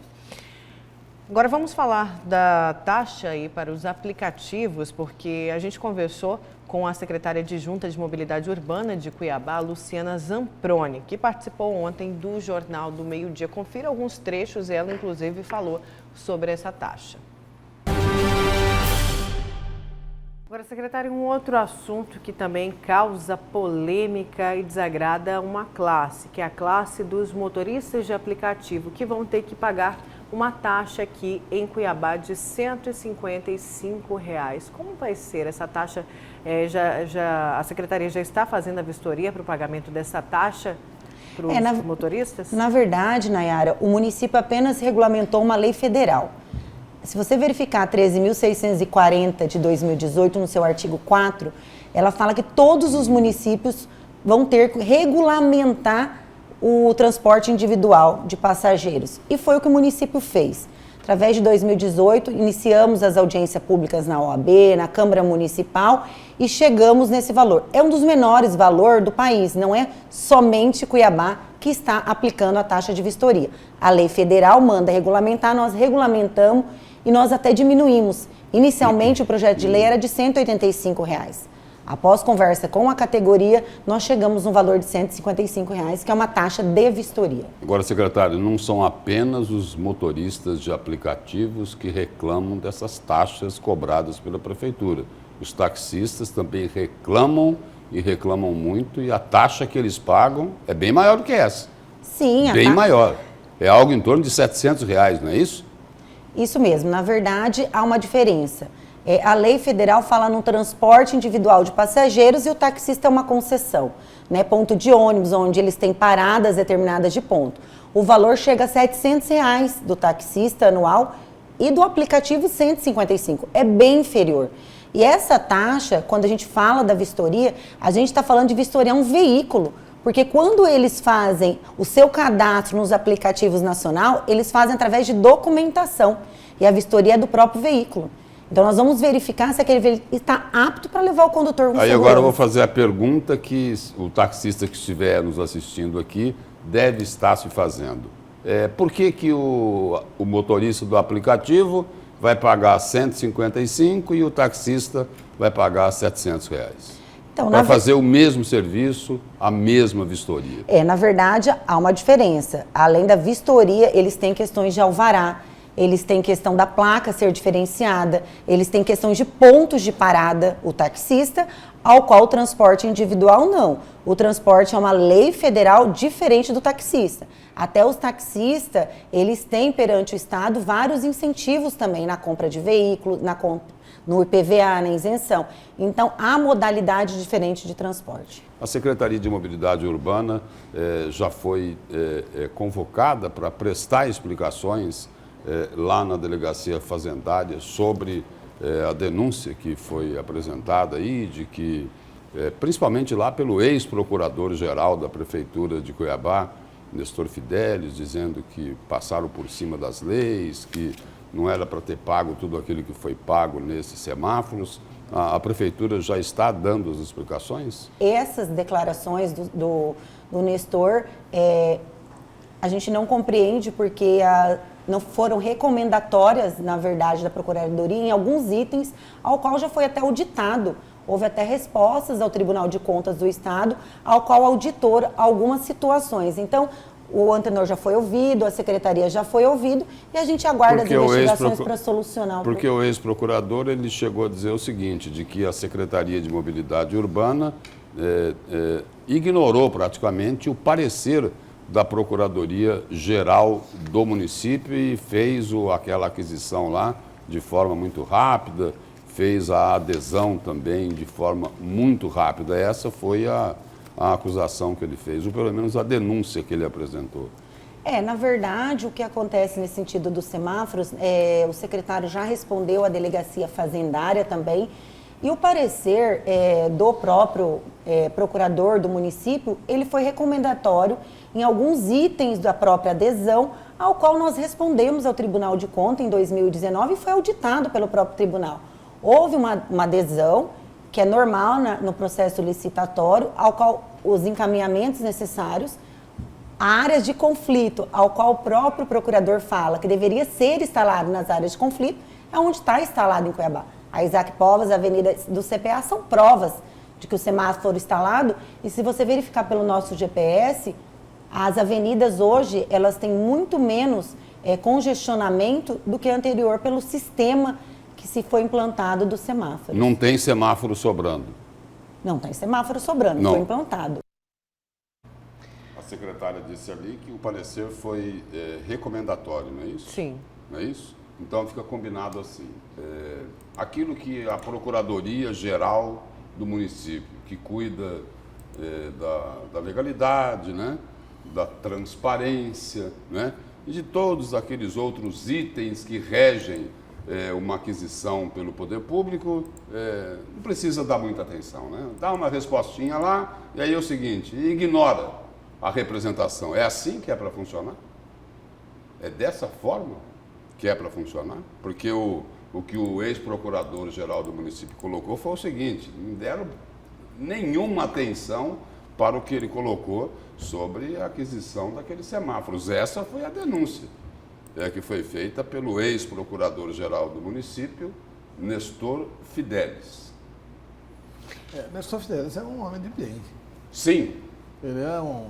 Agora vamos falar da taxa aí para os aplicativos, porque a gente conversou com a secretária adjunta de Mobilidade Urbana de Cuiabá, Luciana Zamproni, que participou ontem do Jornal do Meio-Dia. Confira alguns trechos, ela inclusive falou sobre essa taxa. Agora, secretária, um outro assunto que também causa polêmica e desagrada uma classe, que é a classe dos motoristas de aplicativo, que vão ter que pagar uma taxa aqui em Cuiabá de R$ 155. Como vai ser essa taxa? A secretaria já está fazendo a vistoria para o pagamento dessa taxa para os motoristas? Na verdade, Nayara, o município apenas regulamentou uma lei federal. Se você verificar 13.640 de 2018, no seu artigo 4, ela fala que todos os municípios vão ter que regulamentar o transporte individual de passageiros. E foi o que o município fez. Através de 2018, iniciamos as audiências públicas na OAB, na Câmara Municipal, e chegamos nesse valor. É um dos menores valores do país, não é somente Cuiabá que está aplicando a taxa de vistoria. A lei federal manda regulamentar, nós regulamentamos e nós até diminuímos. Inicialmente, o projeto de lei era de R$ 185. Após conversa com a categoria, nós chegamos no valor de R$ 155, que é uma taxa de vistoria. Agora, secretário, não são apenas os motoristas de aplicativos que reclamam dessas taxas cobradas pela prefeitura. Os taxistas também reclamam e reclamam muito, e a taxa que eles pagam é bem maior do que essa. Sim. Bem maior. É algo em torno de R$ 700, não é isso? Isso mesmo. Na verdade, há uma diferença. A lei federal fala no transporte individual de passageiros e o taxista é uma concessão, né? Ponto de ônibus, onde eles têm paradas determinadas de ponto. O valor chega a R$ 700 do taxista anual e do aplicativo 155. É bem inferior. E essa taxa, quando a gente fala da vistoria, a gente está falando de vistoriar um veículo. Porque quando eles fazem o seu cadastro nos aplicativos nacional, eles fazem através de documentação. E a vistoria é do próprio veículo. Então, nós vamos verificar se aquele veículo está apto para levar o condutor com segurança. Aí segurança. agora eu vou fazer a pergunta que o taxista que estiver nos assistindo aqui deve estar se fazendo. Por que o motorista do aplicativo vai pagar R$ 155 e o taxista vai pagar R$ 700? Então, para fazer o mesmo serviço, a mesma vistoria. Na verdade, há uma diferença. Além da vistoria, eles têm questões de alvará, eles têm questão da placa ser diferenciada, eles têm questões de pontos de parada, o taxista, ao qual o transporte individual não. O transporte é uma lei federal diferente do taxista. Até os taxistas, eles têm perante o Estado vários incentivos também na compra de veículos, no IPVA, na isenção. Então, há modalidade diferente de transporte. A Secretaria de Mobilidade Urbana já foi convocada para prestar explicações lá na Delegacia Fazendária sobre a denúncia que foi apresentada aí, de que, principalmente lá pelo ex-procurador-geral da Prefeitura de Cuiabá, Nestor Fidelis, dizendo que passaram por cima das leis, que não era para ter pago tudo aquilo que foi pago nesses semáforos. A Prefeitura já está dando as explicações? Essas declarações do Nestor, a gente não compreende porque não foram recomendatórias, na verdade, da Procuradoria em alguns itens, ao qual já foi até auditado. Houve até respostas ao Tribunal de Contas do Estado, ao qual auditou algumas situações. Então, o antenor já foi ouvido, a Secretaria já foi ouvido e a gente aguarda as investigações para solucionar. Porque o ex-procurador ele chegou a dizer o seguinte, de que a Secretaria de Mobilidade Urbana ignorou praticamente o parecer da Procuradoria-Geral do município e fez aquela aquisição lá de forma muito rápida, fez a adesão também de forma muito rápida. Essa foi a acusação que ele fez, ou pelo menos a denúncia que ele apresentou. Na verdade, o que acontece nesse sentido dos semáforos, o secretário já respondeu à delegacia fazendária também, e o parecer do próprio procurador do município, ele foi recomendatório em alguns itens da própria adesão, ao qual nós respondemos ao Tribunal de Contas em 2019 e foi auditado pelo próprio tribunal. Houve uma adesão, que é normal no processo licitatório, ao qual os encaminhamentos necessários, áreas de conflito, ao qual o próprio procurador fala que deveria ser instalado nas áreas de conflito, é onde está instalado em Cuiabá. A Isaac Povas, a Avenida do CPA são provas de que o semáforo foi instalado, e se você verificar pelo nosso GPS, as avenidas hoje, elas têm muito menos congestionamento do que anterior pelo sistema que se foi implantado do semáforo. Não tem semáforo sobrando? Não tem semáforo sobrando, não. Foi implantado. A secretária disse ali que o parecer foi recomendatório, não é isso? Sim. Não é isso? Então fica combinado assim. Aquilo que a Procuradoria-Geral do município, que cuida da legalidade, né? Da transparência, né? E de todos aqueles outros itens que regem uma aquisição pelo poder público, não precisa dar muita atenção, né? Dá uma respostinha lá, e aí é o seguinte, ignora a representação. É assim que é para funcionar? É dessa forma que é para funcionar? Porque o que o ex-procurador-geral do município colocou foi o seguinte, não deram nenhuma atenção para o que ele colocou sobre a aquisição daqueles semáforos. Essa foi a denúncia que foi feita pelo ex-procurador-geral do município, Nestor Fidelis. Nestor Fidelis é um homem de bem. Sim. Ele é um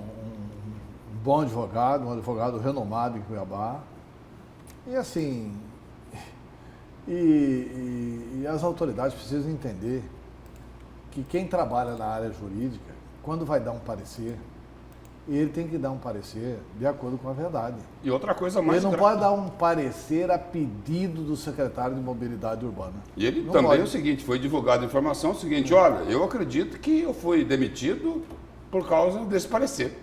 bom advogado, um advogado renomado em Cuiabá. E assim, e as autoridades precisam entender que quem trabalha na área jurídica, quando vai dar um parecer, ele tem que dar um parecer de acordo com a verdade. E outra coisa mais... Ele não pode dar um parecer a pedido do secretário de Mobilidade Urbana. E ele não também pode. é o seguinte, foi divulgada a informação, o seguinte, olha, eu acredito que eu fui demitido por causa desse parecer,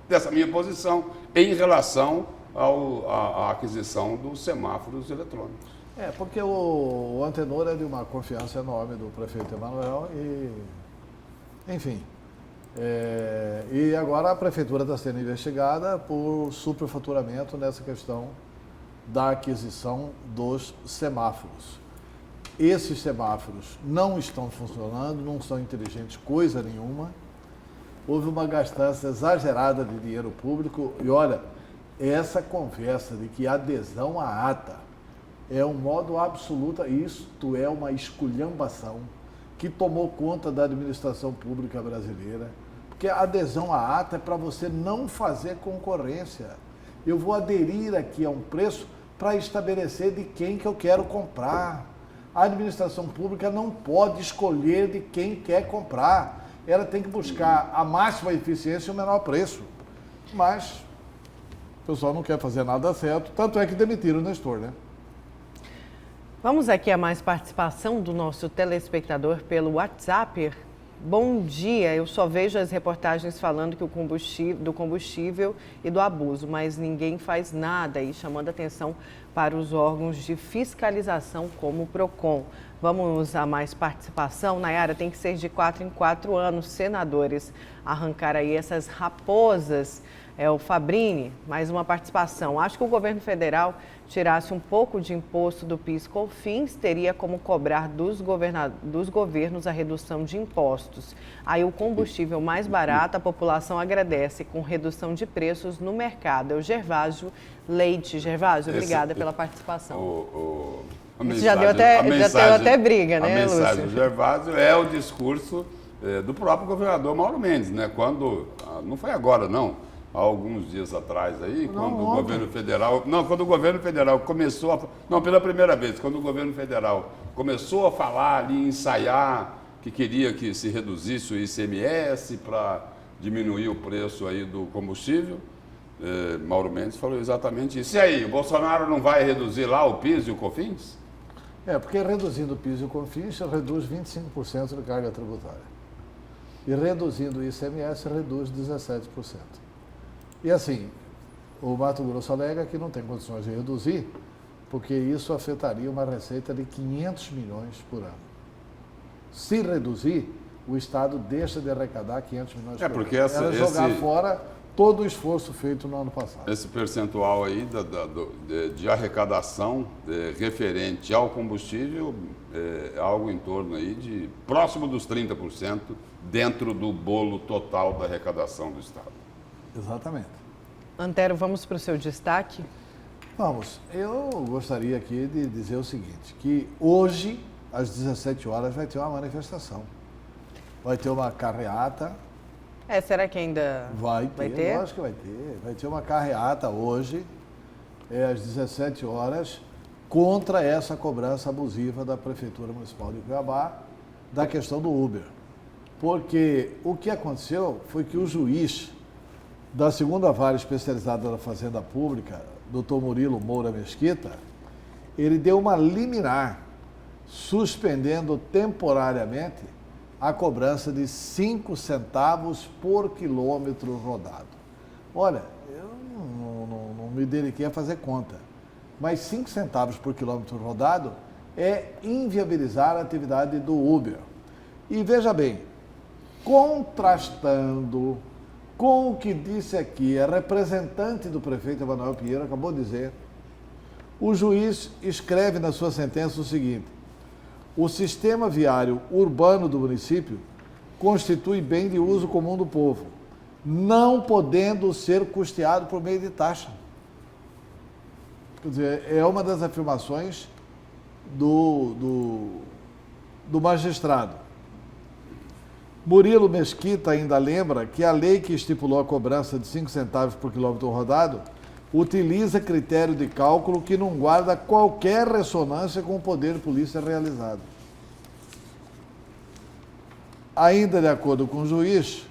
dessa minha posição, em relação à aquisição dos semáforos eletrônicos. Porque o Antenor é de uma confiança enorme do prefeito Emanuel e, enfim... e agora a prefeitura está sendo investigada por superfaturamento nessa questão da aquisição dos semáforos. Esses semáforos não estão funcionando, não são inteligentes coisa nenhuma. Houve uma gastança exagerada de dinheiro público e olha, essa conversa de que adesão à ata é um modo absoluto, isto é uma esculhambação que tomou conta da administração pública brasileira. Porque a adesão à ata é para você não fazer concorrência. Eu vou aderir aqui a um preço para estabelecer de quem que eu quero comprar. A administração pública não pode escolher de quem quer comprar. Ela tem que buscar a máxima eficiência e o menor preço. Mas o pessoal não quer fazer nada certo, tanto é que demitiram o Nestor, né? Vamos aqui a mais participação do nosso telespectador pelo WhatsApp. Bom dia, eu só vejo as reportagens falando que do combustível e do abuso, mas ninguém faz nada e chamando atenção para os órgãos de fiscalização como o PROCON. Vamos a mais participação. Nayara, tem que ser de 4 em 4 anos, senadores, arrancar aí essas raposas. O Fabrini, mais uma participação. Acho que o governo federal tirasse um pouco de imposto do PIS/COFINS, teria como cobrar dos governos a redução de impostos. Aí o combustível mais barato, a população agradece com redução de preços no mercado. É o Gervásio Leite. Gervásio, obrigada pela participação. Já deu até briga, né, Lúcio? A mensagem do Gervásio é o discurso do próprio governador Mauro Mendes, né? Quando, não foi agora, não. Há alguns dias atrás aí, quando o governo federal começou pela primeira vez, quando o governo federal começou a falar ali, ensaiar que queria que se reduzisse o ICMS para diminuir o preço aí do combustível. Mauro Mendes falou exatamente isso. E aí, o Bolsonaro não vai reduzir lá o PIS e o COFINS? Porque reduzindo o PIS e o COFINS, reduz 25% de carga tributária. E reduzindo o ICMS, reduz 17%. E assim, o Mato Grosso alega que não tem condições de reduzir, porque isso afetaria uma receita de 500 milhões por ano. Se reduzir, o Estado deixa de arrecadar 500 milhões por ano. Porque Era jogar fora todo o esforço feito no ano passado. Esse percentual aí de arrecadação referente ao combustível é algo em torno aí de próximo dos 30% dentro do bolo total da arrecadação do Estado. Exatamente. Antero, vamos para o seu destaque? Vamos. Eu gostaria aqui de dizer o seguinte, que hoje, às 17 horas, vai ter uma manifestação. Vai ter uma carreata. Será que ainda vai ter? Eu acho que vai ter. Vai ter uma carreata hoje, às 17 horas, contra essa cobrança abusiva da Prefeitura Municipal de Cuiabá da questão do Uber. Porque o que aconteceu foi que o juiz da segunda vara especializada da Fazenda Pública, Dr. Murilo Moura Mesquita, ele deu uma liminar suspendendo temporariamente a cobrança de 5 centavos por quilômetro rodado. Olha, eu não me dediquei a fazer conta, mas 5 centavos por quilômetro rodado é inviabilizar a atividade do Uber. E veja bem, contrastando com o que disse aqui a representante do prefeito Emanuel Pinheiro, acabou de dizer, o juiz escreve na sua sentença o seguinte: o sistema viário urbano do município constitui bem de uso comum do povo, não podendo ser custeado por meio de taxa. Quer dizer, é uma das afirmações do magistrado. Murilo Mesquita ainda lembra que a lei que estipulou a cobrança de 5 centavos por quilômetro rodado utiliza critério de cálculo que não guarda qualquer ressonância com o poder de polícia realizado. Ainda de acordo com o juiz,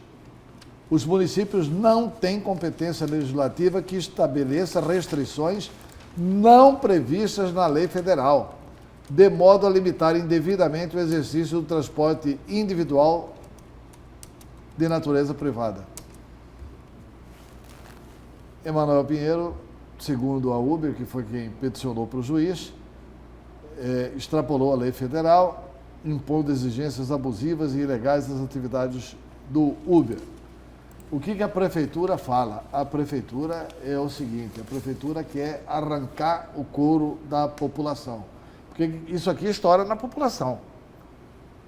os municípios não têm competência legislativa que estabeleça restrições não previstas na lei federal, de modo a limitar indevidamente o exercício do transporte individual de natureza privada. Emanuel Pinheiro, segundo a Uber, que foi quem peticionou para o juiz, extrapolou a lei federal, impondo exigências abusivas e ilegais das atividades do Uber. O que a prefeitura fala? A prefeitura é o seguinte: a prefeitura quer arrancar o couro da população. Porque isso aqui estoura na população.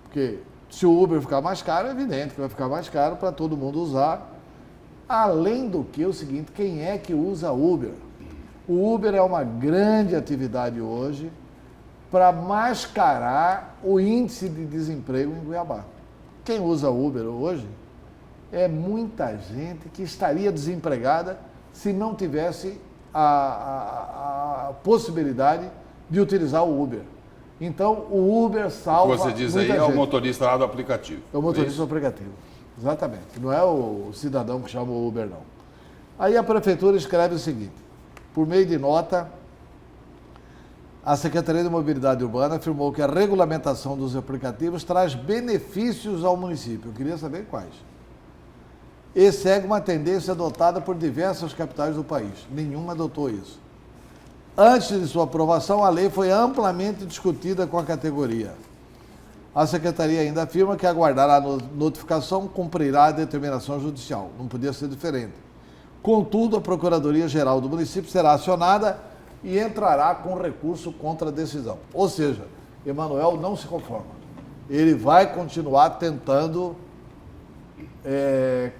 Porque se o Uber ficar mais caro, é evidente que vai ficar mais caro para todo mundo usar. Além do que, o seguinte, quem é que usa Uber? O Uber é uma grande atividade hoje para mascarar o índice de desemprego em Cuiabá. Quem usa Uber hoje é muita gente que estaria desempregada se não tivesse a possibilidade de utilizar o Uber. Então, o Uber salva o que você diz aí é o motorista lá do aplicativo. É o motorista do aplicativo, exatamente. Não é o cidadão que chama o Uber, não. Aí a prefeitura escreve o seguinte: por meio de nota, a Secretaria de Mobilidade Urbana afirmou que a regulamentação dos aplicativos traz benefícios ao município. Eu queria saber quais. E segue uma tendência adotada por diversas capitais do país. Nenhuma adotou isso. Antes de sua aprovação, a lei foi amplamente discutida com a categoria. A Secretaria ainda afirma que aguardará a notificação, cumprirá a determinação judicial. Não podia ser diferente. Contudo, a Procuradoria-Geral do município será acionada e entrará com recurso contra a decisão. Ou seja, Emanuel não se conforma. Ele vai continuar tentando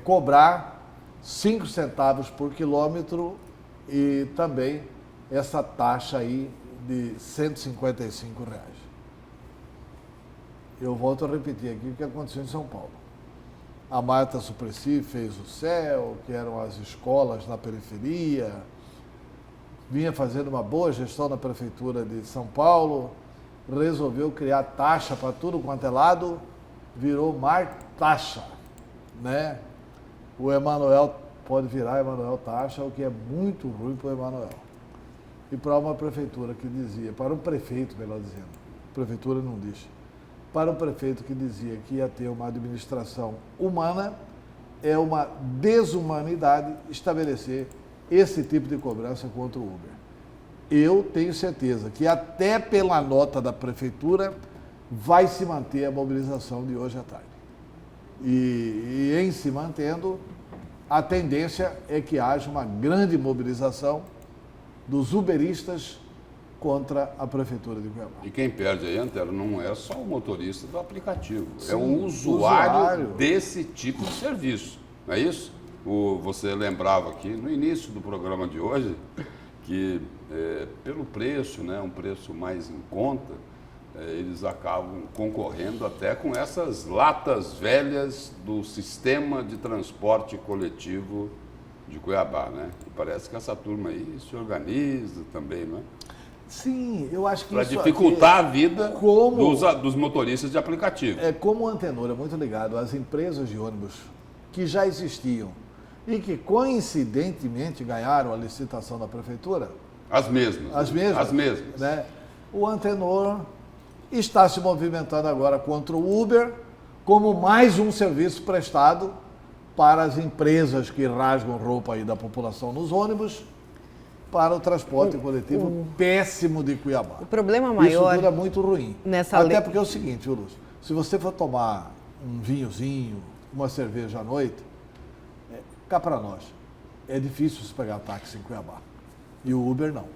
cobrar 5 centavos por quilômetro e também essa taxa aí de R$ 155. Eu volto a repetir aqui o que aconteceu em São Paulo. A Marta Suplicy fez o CEL, que eram as escolas na periferia, vinha fazendo uma boa gestão na Prefeitura de São Paulo, resolveu criar taxa para tudo quanto é lado, virou Martaxa, né? o Emanuel pode virar Emanuel Taxa, o que é muito ruim para o Emanuel. E para uma prefeitura que dizia, para um prefeito, melhor dizendo, prefeitura não diz, para um prefeito que dizia que ia ter uma administração humana, é uma desumanidade estabelecer esse tipo de cobrança contra o Uber. Eu tenho certeza que até pela nota da prefeitura vai se manter a mobilização de hoje à tarde. E em se mantendo, a tendência é que haja uma grande mobilização dos uberistas contra a prefeitura de Cuiabá. E quem perde aí, Antero, não é só o motorista do aplicativo, Sim, é um usuário desse tipo de serviço, não é isso? Você lembrava aqui no início do programa de hoje que pelo preço, né, um preço mais em conta, eles acabam concorrendo até com essas latas velhas do sistema de transporte coletivo de Cuiabá, né? E parece que essa turma aí se organiza também, não é? Sim, eu acho que para isso dificultar a vida como, dos motoristas de aplicativo. Como o Antenor é muito ligado às empresas de ônibus que já existiam e que coincidentemente ganharam a licitação da prefeitura. As mesmas. As mesmas. As mesmas. Né? O Antenor está se movimentando agora contra o Uber como mais um serviço prestado para as empresas que rasgam roupa aí da população nos ônibus para o transporte coletivo péssimo de Cuiabá. O problema maior... Isso tudo é muito ruim. Até porque é o seguinte, Lúcio, se você for tomar um vinhozinho, uma cerveja à noite, cá para nós, é difícil você pegar táxi em Cuiabá. E o Uber não.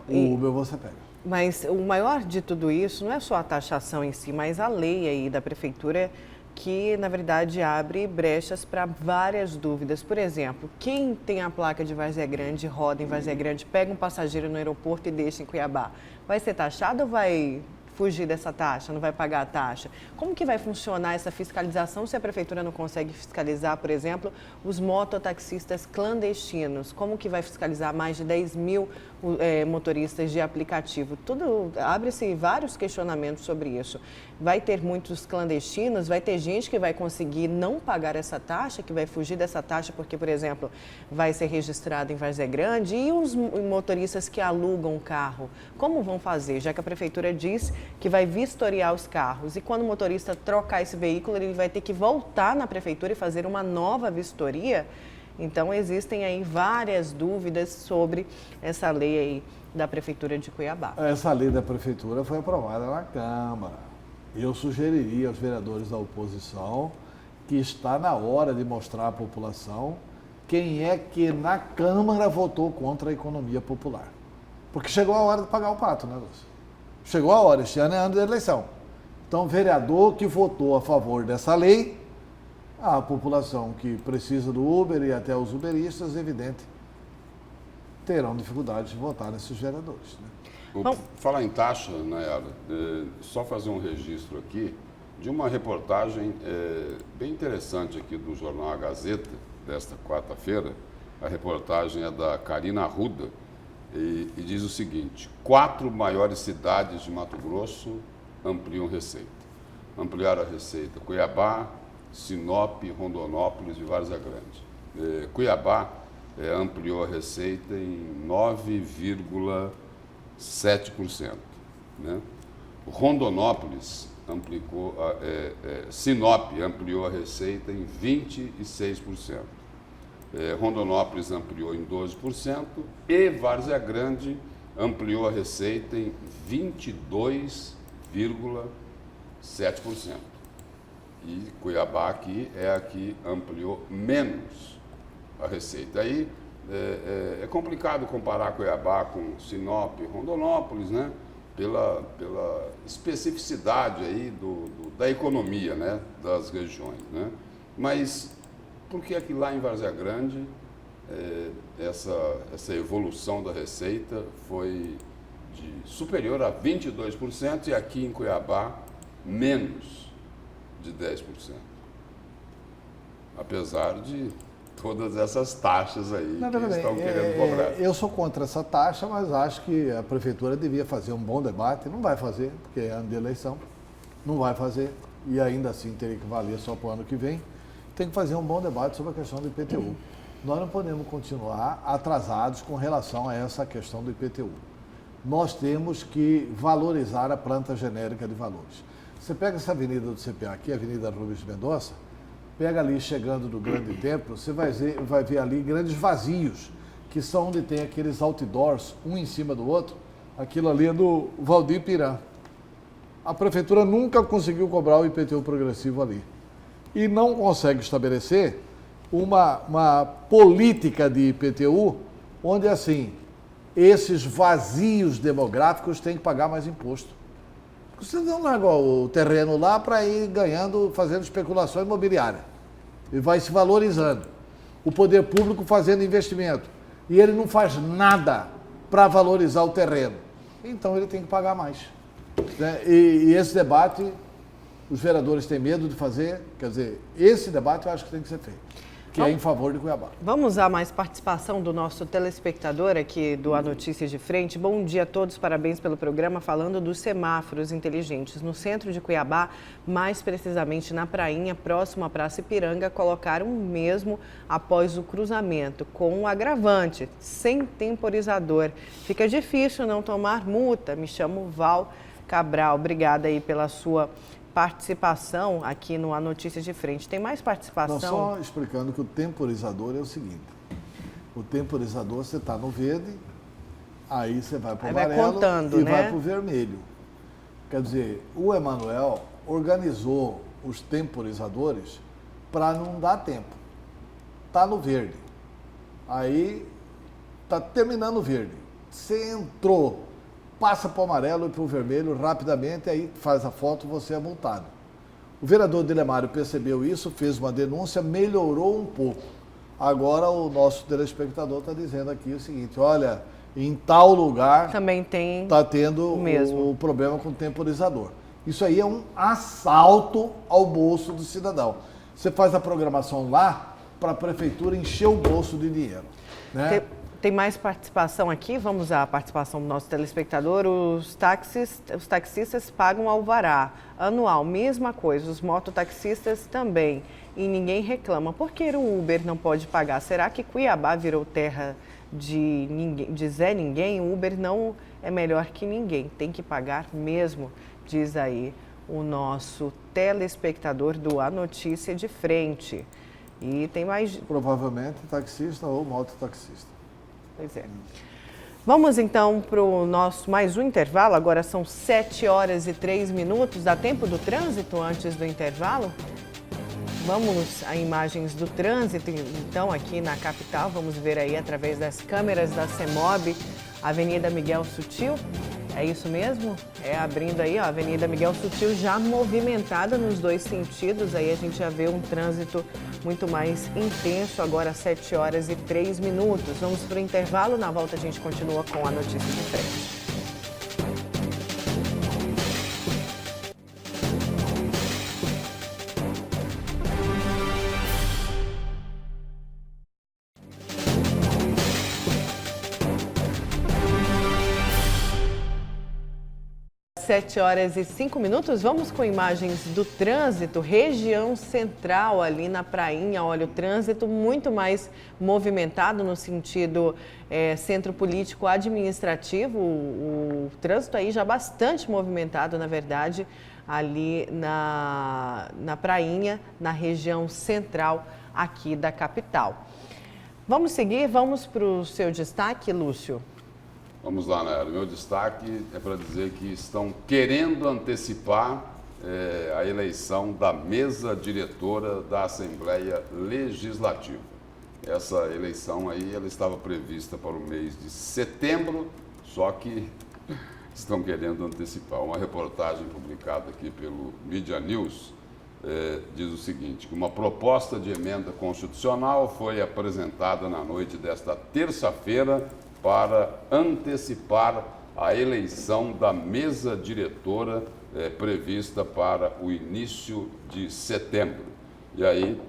O Uber você pega. Mas o maior de tudo isso não é só a taxação em si, mas a lei aí da prefeitura que, na verdade, abre brechas para várias dúvidas. Por exemplo, quem tem a placa de Várzea Grande, roda em Várzea Grande, pega um passageiro no aeroporto e deixa em Cuiabá, vai ser taxado ou vai fugir dessa taxa, não vai pagar a taxa? Como que vai funcionar essa fiscalização se a prefeitura não consegue fiscalizar, por exemplo, os mototaxistas clandestinos? Como que vai fiscalizar mais de 10 mil motoristas de aplicativo? Tudo, abre-se vários questionamentos sobre isso. Vai ter muitos clandestinos, vai ter gente que vai conseguir não pagar essa taxa, que vai fugir dessa taxa porque, por exemplo, vai ser registrado em Várzea Grande, e os motoristas que alugam o carro, como vão fazer? Já que a prefeitura diz que vai vistoriar os carros, e quando o motorista trocar esse veículo, ele vai ter que voltar na prefeitura e fazer uma nova vistoria. Então, existem aí várias dúvidas sobre essa lei aí da Prefeitura de Cuiabá. Essa lei da Prefeitura foi aprovada na Câmara. Eu sugeriria aos vereadores da oposição que está na hora de mostrar à população quem é que na Câmara votou contra a economia popular. Porque chegou a hora de pagar o pato, né, Lúcio? Chegou a hora, este ano é ano de eleição. Então, vereador que votou a favor dessa lei, a população que precisa do Uber e até os uberistas, evidente, terão dificuldade de votar nesses vereadores. Né? Falar em taxa, Nayara, só fazer um registro aqui de uma reportagem bem interessante aqui do jornal A Gazeta, desta quarta-feira. A reportagem é da Karina Arruda e diz o seguinte: 4 maiores cidades de Mato Grosso ampliam receita. Ampliaram a receita: Cuiabá, Sinop, Rondonópolis e Várzea Grande. Cuiabá ampliou a receita em 9,7%. Né? Rondonópolis Sinop ampliou a receita em 26%. Rondonópolis ampliou em 12% e Várzea Grande ampliou a receita em 22,7%. E Cuiabá aqui é a que ampliou menos a receita. Aí é complicado comparar Cuiabá com Sinop e Rondonópolis, né? Pela especificidade aí da economia, né? Das regiões, né? Mas por que é que lá em Várzea Grande essa evolução da receita foi superior a 22% e aqui em Cuiabá menos de 10%? Apesar de todas essas taxas aí que estão querendo cobrar. Eu sou contra essa taxa, mas acho que a prefeitura devia fazer um bom debate. Não vai fazer, porque é ano de eleição. Não vai fazer. E ainda assim teria que valer só para o ano que vem. tem que fazer um bom debate sobre a questão do IPTU. Nós não podemos continuar atrasados com relação a essa questão do IPTU. Nós temos que valorizar a planta genérica de valores. Você pega essa avenida do CPA aqui, a Avenida Rubens de Mendonça, pega ali chegando do Grande Templo, você vai ver ali grandes vazios, que são onde tem aqueles outdoors, um em cima do outro. Aquilo ali é do Valdir Pirã. A prefeitura nunca conseguiu cobrar o IPTU progressivo ali. E não consegue estabelecer uma política de IPTU onde, assim, esses vazios demográficos têm que pagar mais imposto. Você não larga o terreno lá para ir ganhando, fazendo especulação imobiliária. E vai se valorizando. O poder público fazendo investimento. E ele não faz nada para valorizar o terreno. Então ele tem que pagar mais. Né? E esse debate, os vereadores têm medo de fazer. Quer dizer, esse debate eu acho que tem que ser feito. Que é em favor de Cuiabá. Vamos a mais participação do nosso telespectador aqui do A Notícias de Frente. Bom dia a todos, parabéns pelo programa, falando dos semáforos inteligentes. No centro de Cuiabá, mais precisamente na prainha, próximo à Praça Ipiranga, colocaram mesmo após o cruzamento, com um agravante, sem temporizador. Fica difícil não tomar multa. Me chamo Val Cabral. Obrigada aí pela sua participação aqui no A Notícias de Frente. Tem mais participação? Não, só explicando que o temporizador é o seguinte. O temporizador, você está no verde, aí você vai para o amarelo e vai para o vermelho. Quer dizer, o Emanuel organizou os temporizadores para não dar tempo. Está no verde. Aí está terminando o verde. Você entrou, passa para o amarelo e para o vermelho rapidamente, aí faz a foto, você é multado. O vereador Dilemário percebeu isso, fez uma denúncia, melhorou um pouco. Agora o nosso telespectador está dizendo aqui o seguinte, olha, em tal lugar também está tendo o problema com o temporizador. Isso aí é um assalto ao bolso do cidadão. Você faz a programação lá para a prefeitura encher o bolso de dinheiro. Né? Tem mais participação aqui, vamos à participação do nosso telespectador. Os taxistas pagam alvará anual, mesma coisa, os mototaxistas também. E ninguém reclama. Por que o Uber não pode pagar? Será que Cuiabá virou terra de Zé Ninguém? O Uber não é melhor que ninguém, tem que pagar mesmo, diz aí o nosso telespectador do A Notícia de Frente. E tem mais... Provavelmente taxista ou mototaxista. Pois é. Vamos então para o nosso mais um intervalo. Agora são 7h03. Dá tempo do trânsito antes do intervalo? Vamos a imagens do trânsito, então, aqui na capital. Vamos ver aí através das câmeras da CEMOB, Avenida Miguel Sutil. É isso mesmo? É abrindo aí, ó, a Avenida Miguel Sutil já movimentada nos dois sentidos. Aí a gente já vê um trânsito muito mais intenso, agora 7h03. Vamos para o intervalo, na volta a gente continua com a notícia de frente. 7h05. Vamos com imagens do trânsito, região central ali na prainha. Olha, o trânsito muito mais movimentado no sentido centro político administrativo. O trânsito aí já bastante movimentado, na verdade, ali na prainha, na região central aqui da capital. Vamos seguir, vamos para o seu destaque, Lúcio. Vamos lá, Nayara. Meu destaque é para dizer que estão querendo antecipar a eleição da mesa diretora da Assembleia Legislativa. Essa eleição aí, ela estava prevista para o mês de setembro, só que estão querendo antecipar. Uma reportagem publicada aqui pelo Media News diz o seguinte, que uma proposta de emenda constitucional foi apresentada na noite desta terça-feira para antecipar a eleição da mesa diretora prevista para o início de setembro. E aí,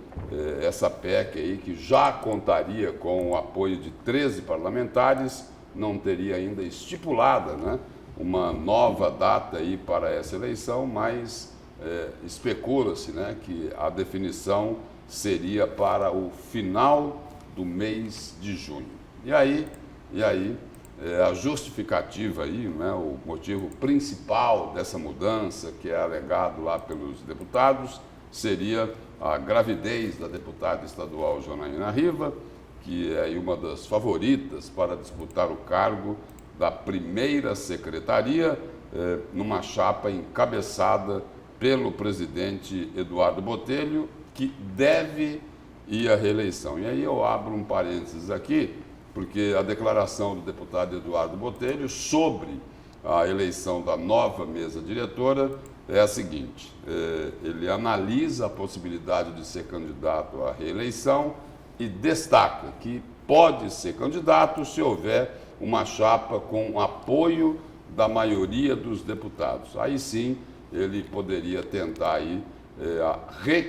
essa PEC aí, que já contaria com o apoio de 13 parlamentares, não teria ainda estipulada, né, uma nova data aí para essa eleição, mas especula-se, né, que a definição seria para o final do mês de junho. E aí a justificativa aí, né, o motivo principal dessa mudança, que é alegado lá pelos deputados, seria a gravidez da deputada estadual Janaína Riva, que é uma das favoritas para disputar o cargo da primeira secretaria, numa chapa encabeçada pelo presidente Eduardo Botelho, que deve ir à reeleição. E aí eu abro um parênteses aqui, porque a declaração do deputado Eduardo Botelho sobre a eleição da nova mesa diretora é a seguinte: ele analisa a possibilidade de ser candidato à reeleição e destaca que pode ser candidato se houver uma chapa com apoio da maioria dos deputados. Aí sim ele poderia tentar aí,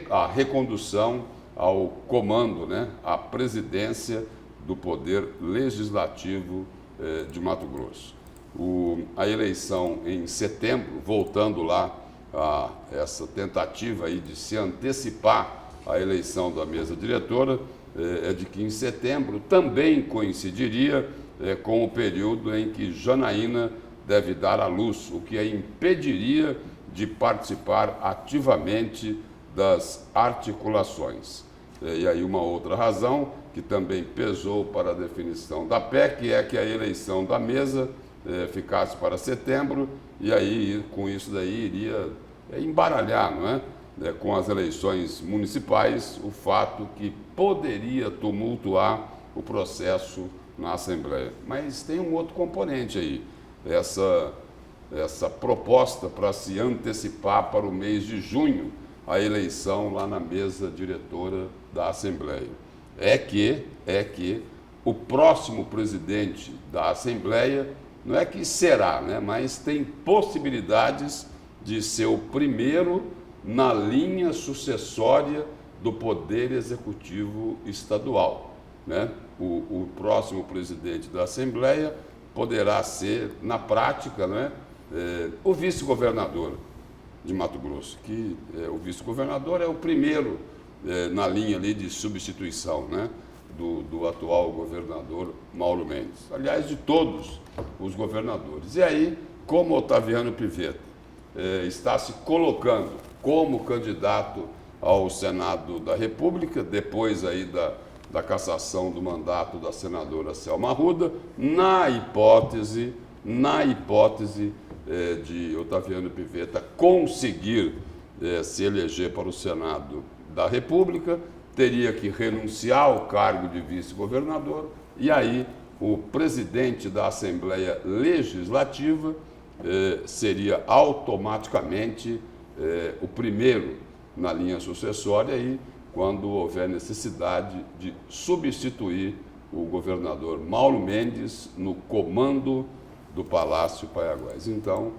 a recondução ao comando, né, à presidência do Poder Legislativo de Mato Grosso. A eleição em setembro, voltando lá a essa tentativa aí de se antecipar a eleição da mesa diretora, é de que em setembro também coincidiria com o período em que Janaína deve dar à luz, o que a impediria de participar ativamente das articulações. E aí uma outra razão que também pesou para a definição da PEC é que a eleição da mesa ficasse para setembro, e aí com isso daí iria embaralhar, não é? Com as eleições municipais, o fato que poderia tumultuar o processo na Assembleia. Mas tem um outro componente aí, essa proposta para se antecipar para o mês de junho a eleição lá na mesa diretora da Assembleia. É que o próximo presidente da Assembleia, não é que será, né, mas tem possibilidades de ser o primeiro na linha sucessória do Poder Executivo Estadual, né? O próximo presidente da Assembleia poderá ser, na prática, né, o vice-governador de Mato Grosso, que o vice-governador é o primeiro na linha ali de substituição, né, do atual governador Mauro Mendes. Aliás, de todos os governadores. E aí, como Otaviano Pivetta está se colocando como candidato ao Senado da República, depois aí da cassação do mandato da senadora Selma Arruda, na hipótese de Otaviano Pivetta conseguir se eleger para o Senado da República, teria que renunciar ao cargo de vice-governador, e aí o presidente da Assembleia Legislativa seria automaticamente o primeiro na linha sucessória, aí, quando houver necessidade de substituir o governador Mauro Mendes no comando do Palácio Paiaguás. Então,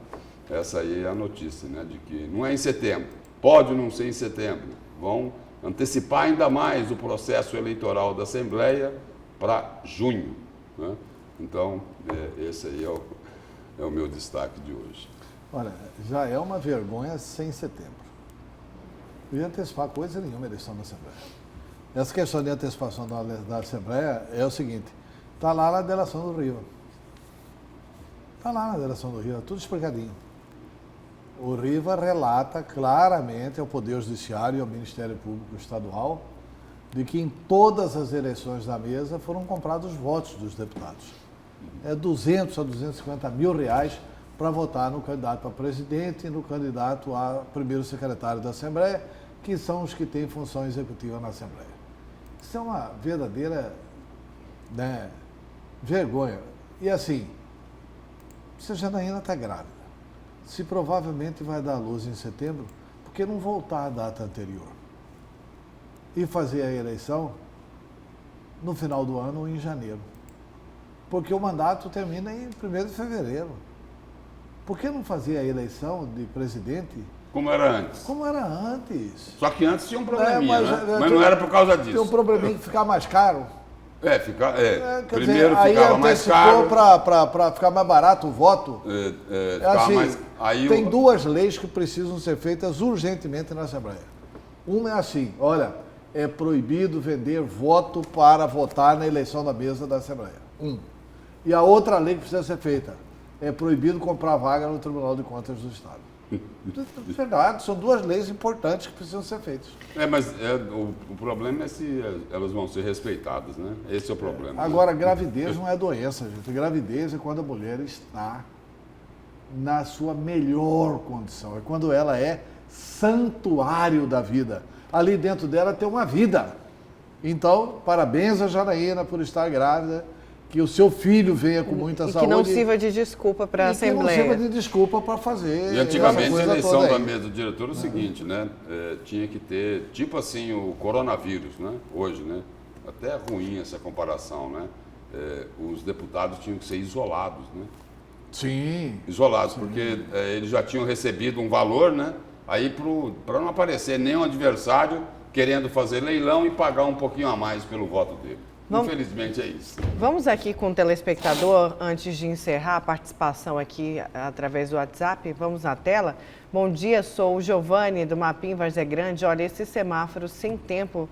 essa aí é a notícia, né, de que não é em setembro, pode não ser em setembro, vão antecipar ainda mais o processo eleitoral da Assembleia para junho, né? Então, esse aí é o meu destaque de hoje. Olha, já é uma vergonha sem setembro. Não ia antecipar coisa nenhuma a eleição da Assembleia. Essa questão de antecipação da Assembleia é o seguinte: está lá na delação do Riva. Está lá na delação do Riva, tudo explicadinho. O Riva relata claramente ao Poder Judiciário e ao Ministério Público Estadual de que em todas as eleições da mesa foram comprados votos dos deputados. É 200 a 250 mil reais para votar no candidato a presidente e no candidato a primeiro secretário da Assembleia, que são os que têm função executiva na Assembleia. Isso é uma verdadeira, né, vergonha. E assim, se Janaína está grávida, se provavelmente vai dar à luz em setembro, por que não voltar à data anterior? E fazer a eleição no final do ano ou em janeiro? Porque o mandato termina em 1º de fevereiro. Por que não fazer a eleição de presidente? Como era antes. Como era antes. Só que antes tinha um probleminha, mas não era por causa disso. Tem um probleminha de ficar mais caro. Primeiro dizer, ficava mais caro. Para ficar mais barato o voto. Tem duas leis que precisam ser feitas urgentemente na Assembleia. Uma é assim: olha, é proibido vender voto para votar na eleição da mesa da Assembleia. E a outra lei que precisa ser feita, é proibido comprar vaga no Tribunal de Contas do Estado. Verdade, são duas leis importantes que precisam ser feitas. Mas o problema é se elas vão ser respeitadas, né? Esse é o problema. Agora, gravidez não é doença, gente. Gravidez é quando a mulher está na sua melhor condição. É quando ela é santuário da vida. Ali dentro dela tem uma vida. Então, parabéns a Janaína por estar grávida. Que o seu filho venha com muita saúde. E que não sirva de desculpa para a Assembleia. Que não sirva de desculpa para fazer. E antigamente a eleição da mesa do diretor é o seguinte, né? Tinha que ter, tipo assim, o coronavírus, né? Hoje, né? Até é ruim essa comparação, né? Os deputados tinham que ser isolados, né? Sim. Isolados, porque eles já tinham recebido um valor, né? Aí, para não aparecer nenhum adversário querendo fazer leilão e pagar um pouquinho a mais pelo voto dele. Infelizmente é isso. Vamos aqui com o telespectador, antes de encerrar a participação aqui através do WhatsApp. Vamos na tela. Bom dia, sou o Giovanni do Mapim, Várzea Grande. Olha, esse semáforo sem tempo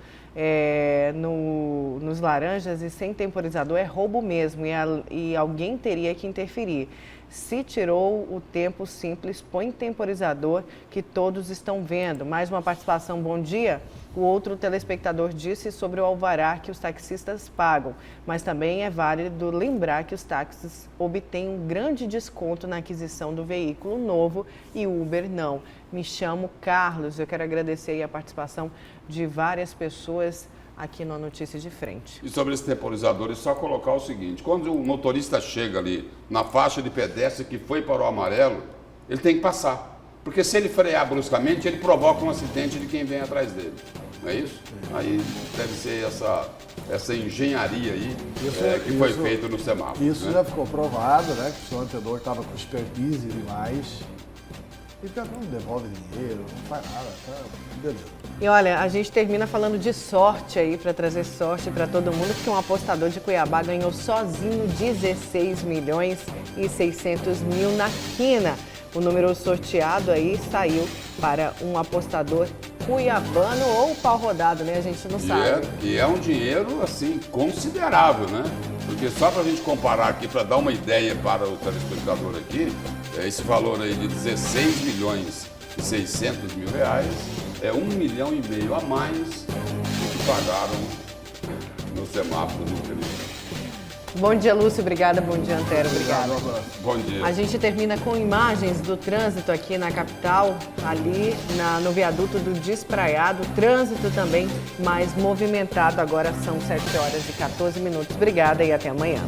nos laranjas e sem temporizador é roubo mesmo e alguém teria que interferir. Se tirou o tempo simples, põe temporizador que todos estão vendo. Mais uma participação, bom dia. O outro telespectador disse sobre o alvará que os taxistas pagam, mas também é válido lembrar que os táxis obtêm um grande desconto na aquisição do veículo novo e o Uber não. Me chamo Carlos, eu quero agradecer a participação de várias pessoas aqui no Notícias de Frente. E sobre esse temporizador, é só colocar o seguinte, quando o motorista chega ali na faixa de pedestre que foi para o amarelo, ele tem que passar. Porque se ele frear bruscamente, ele provoca um acidente de quem vem atrás dele. Não é isso? Aí deve ser essa engenharia aí que foi feita no semáforo. Isso, né? Já ficou provado, né? Que o senhor anterior estava com expertise demais. E não devolve dinheiro, não faz nada, tá? Beleza. E olha, a gente termina falando de sorte aí, para trazer sorte para todo mundo, porque um apostador de Cuiabá ganhou sozinho 16 milhões e 600 mil na quina. O número sorteado aí saiu para um apostador cuiabano ou pau rodado, né? A gente não sabe. E é um dinheiro, assim, considerável, né? Porque só para a gente comparar aqui, para dar uma ideia para o telespectador aqui, esse valor aí de 16 milhões e 600 mil reais é 1,5 milhão a mais do que pagaram no semáforo do Felipe. Bom dia, Lúcio. Obrigada. Bom dia, Antero. Obrigada. Bom dia. A gente termina com imagens do trânsito aqui na capital, ali no viaduto do Despraiado. Trânsito também mais movimentado. Agora são 7 horas e 14 minutos. Obrigada e até amanhã.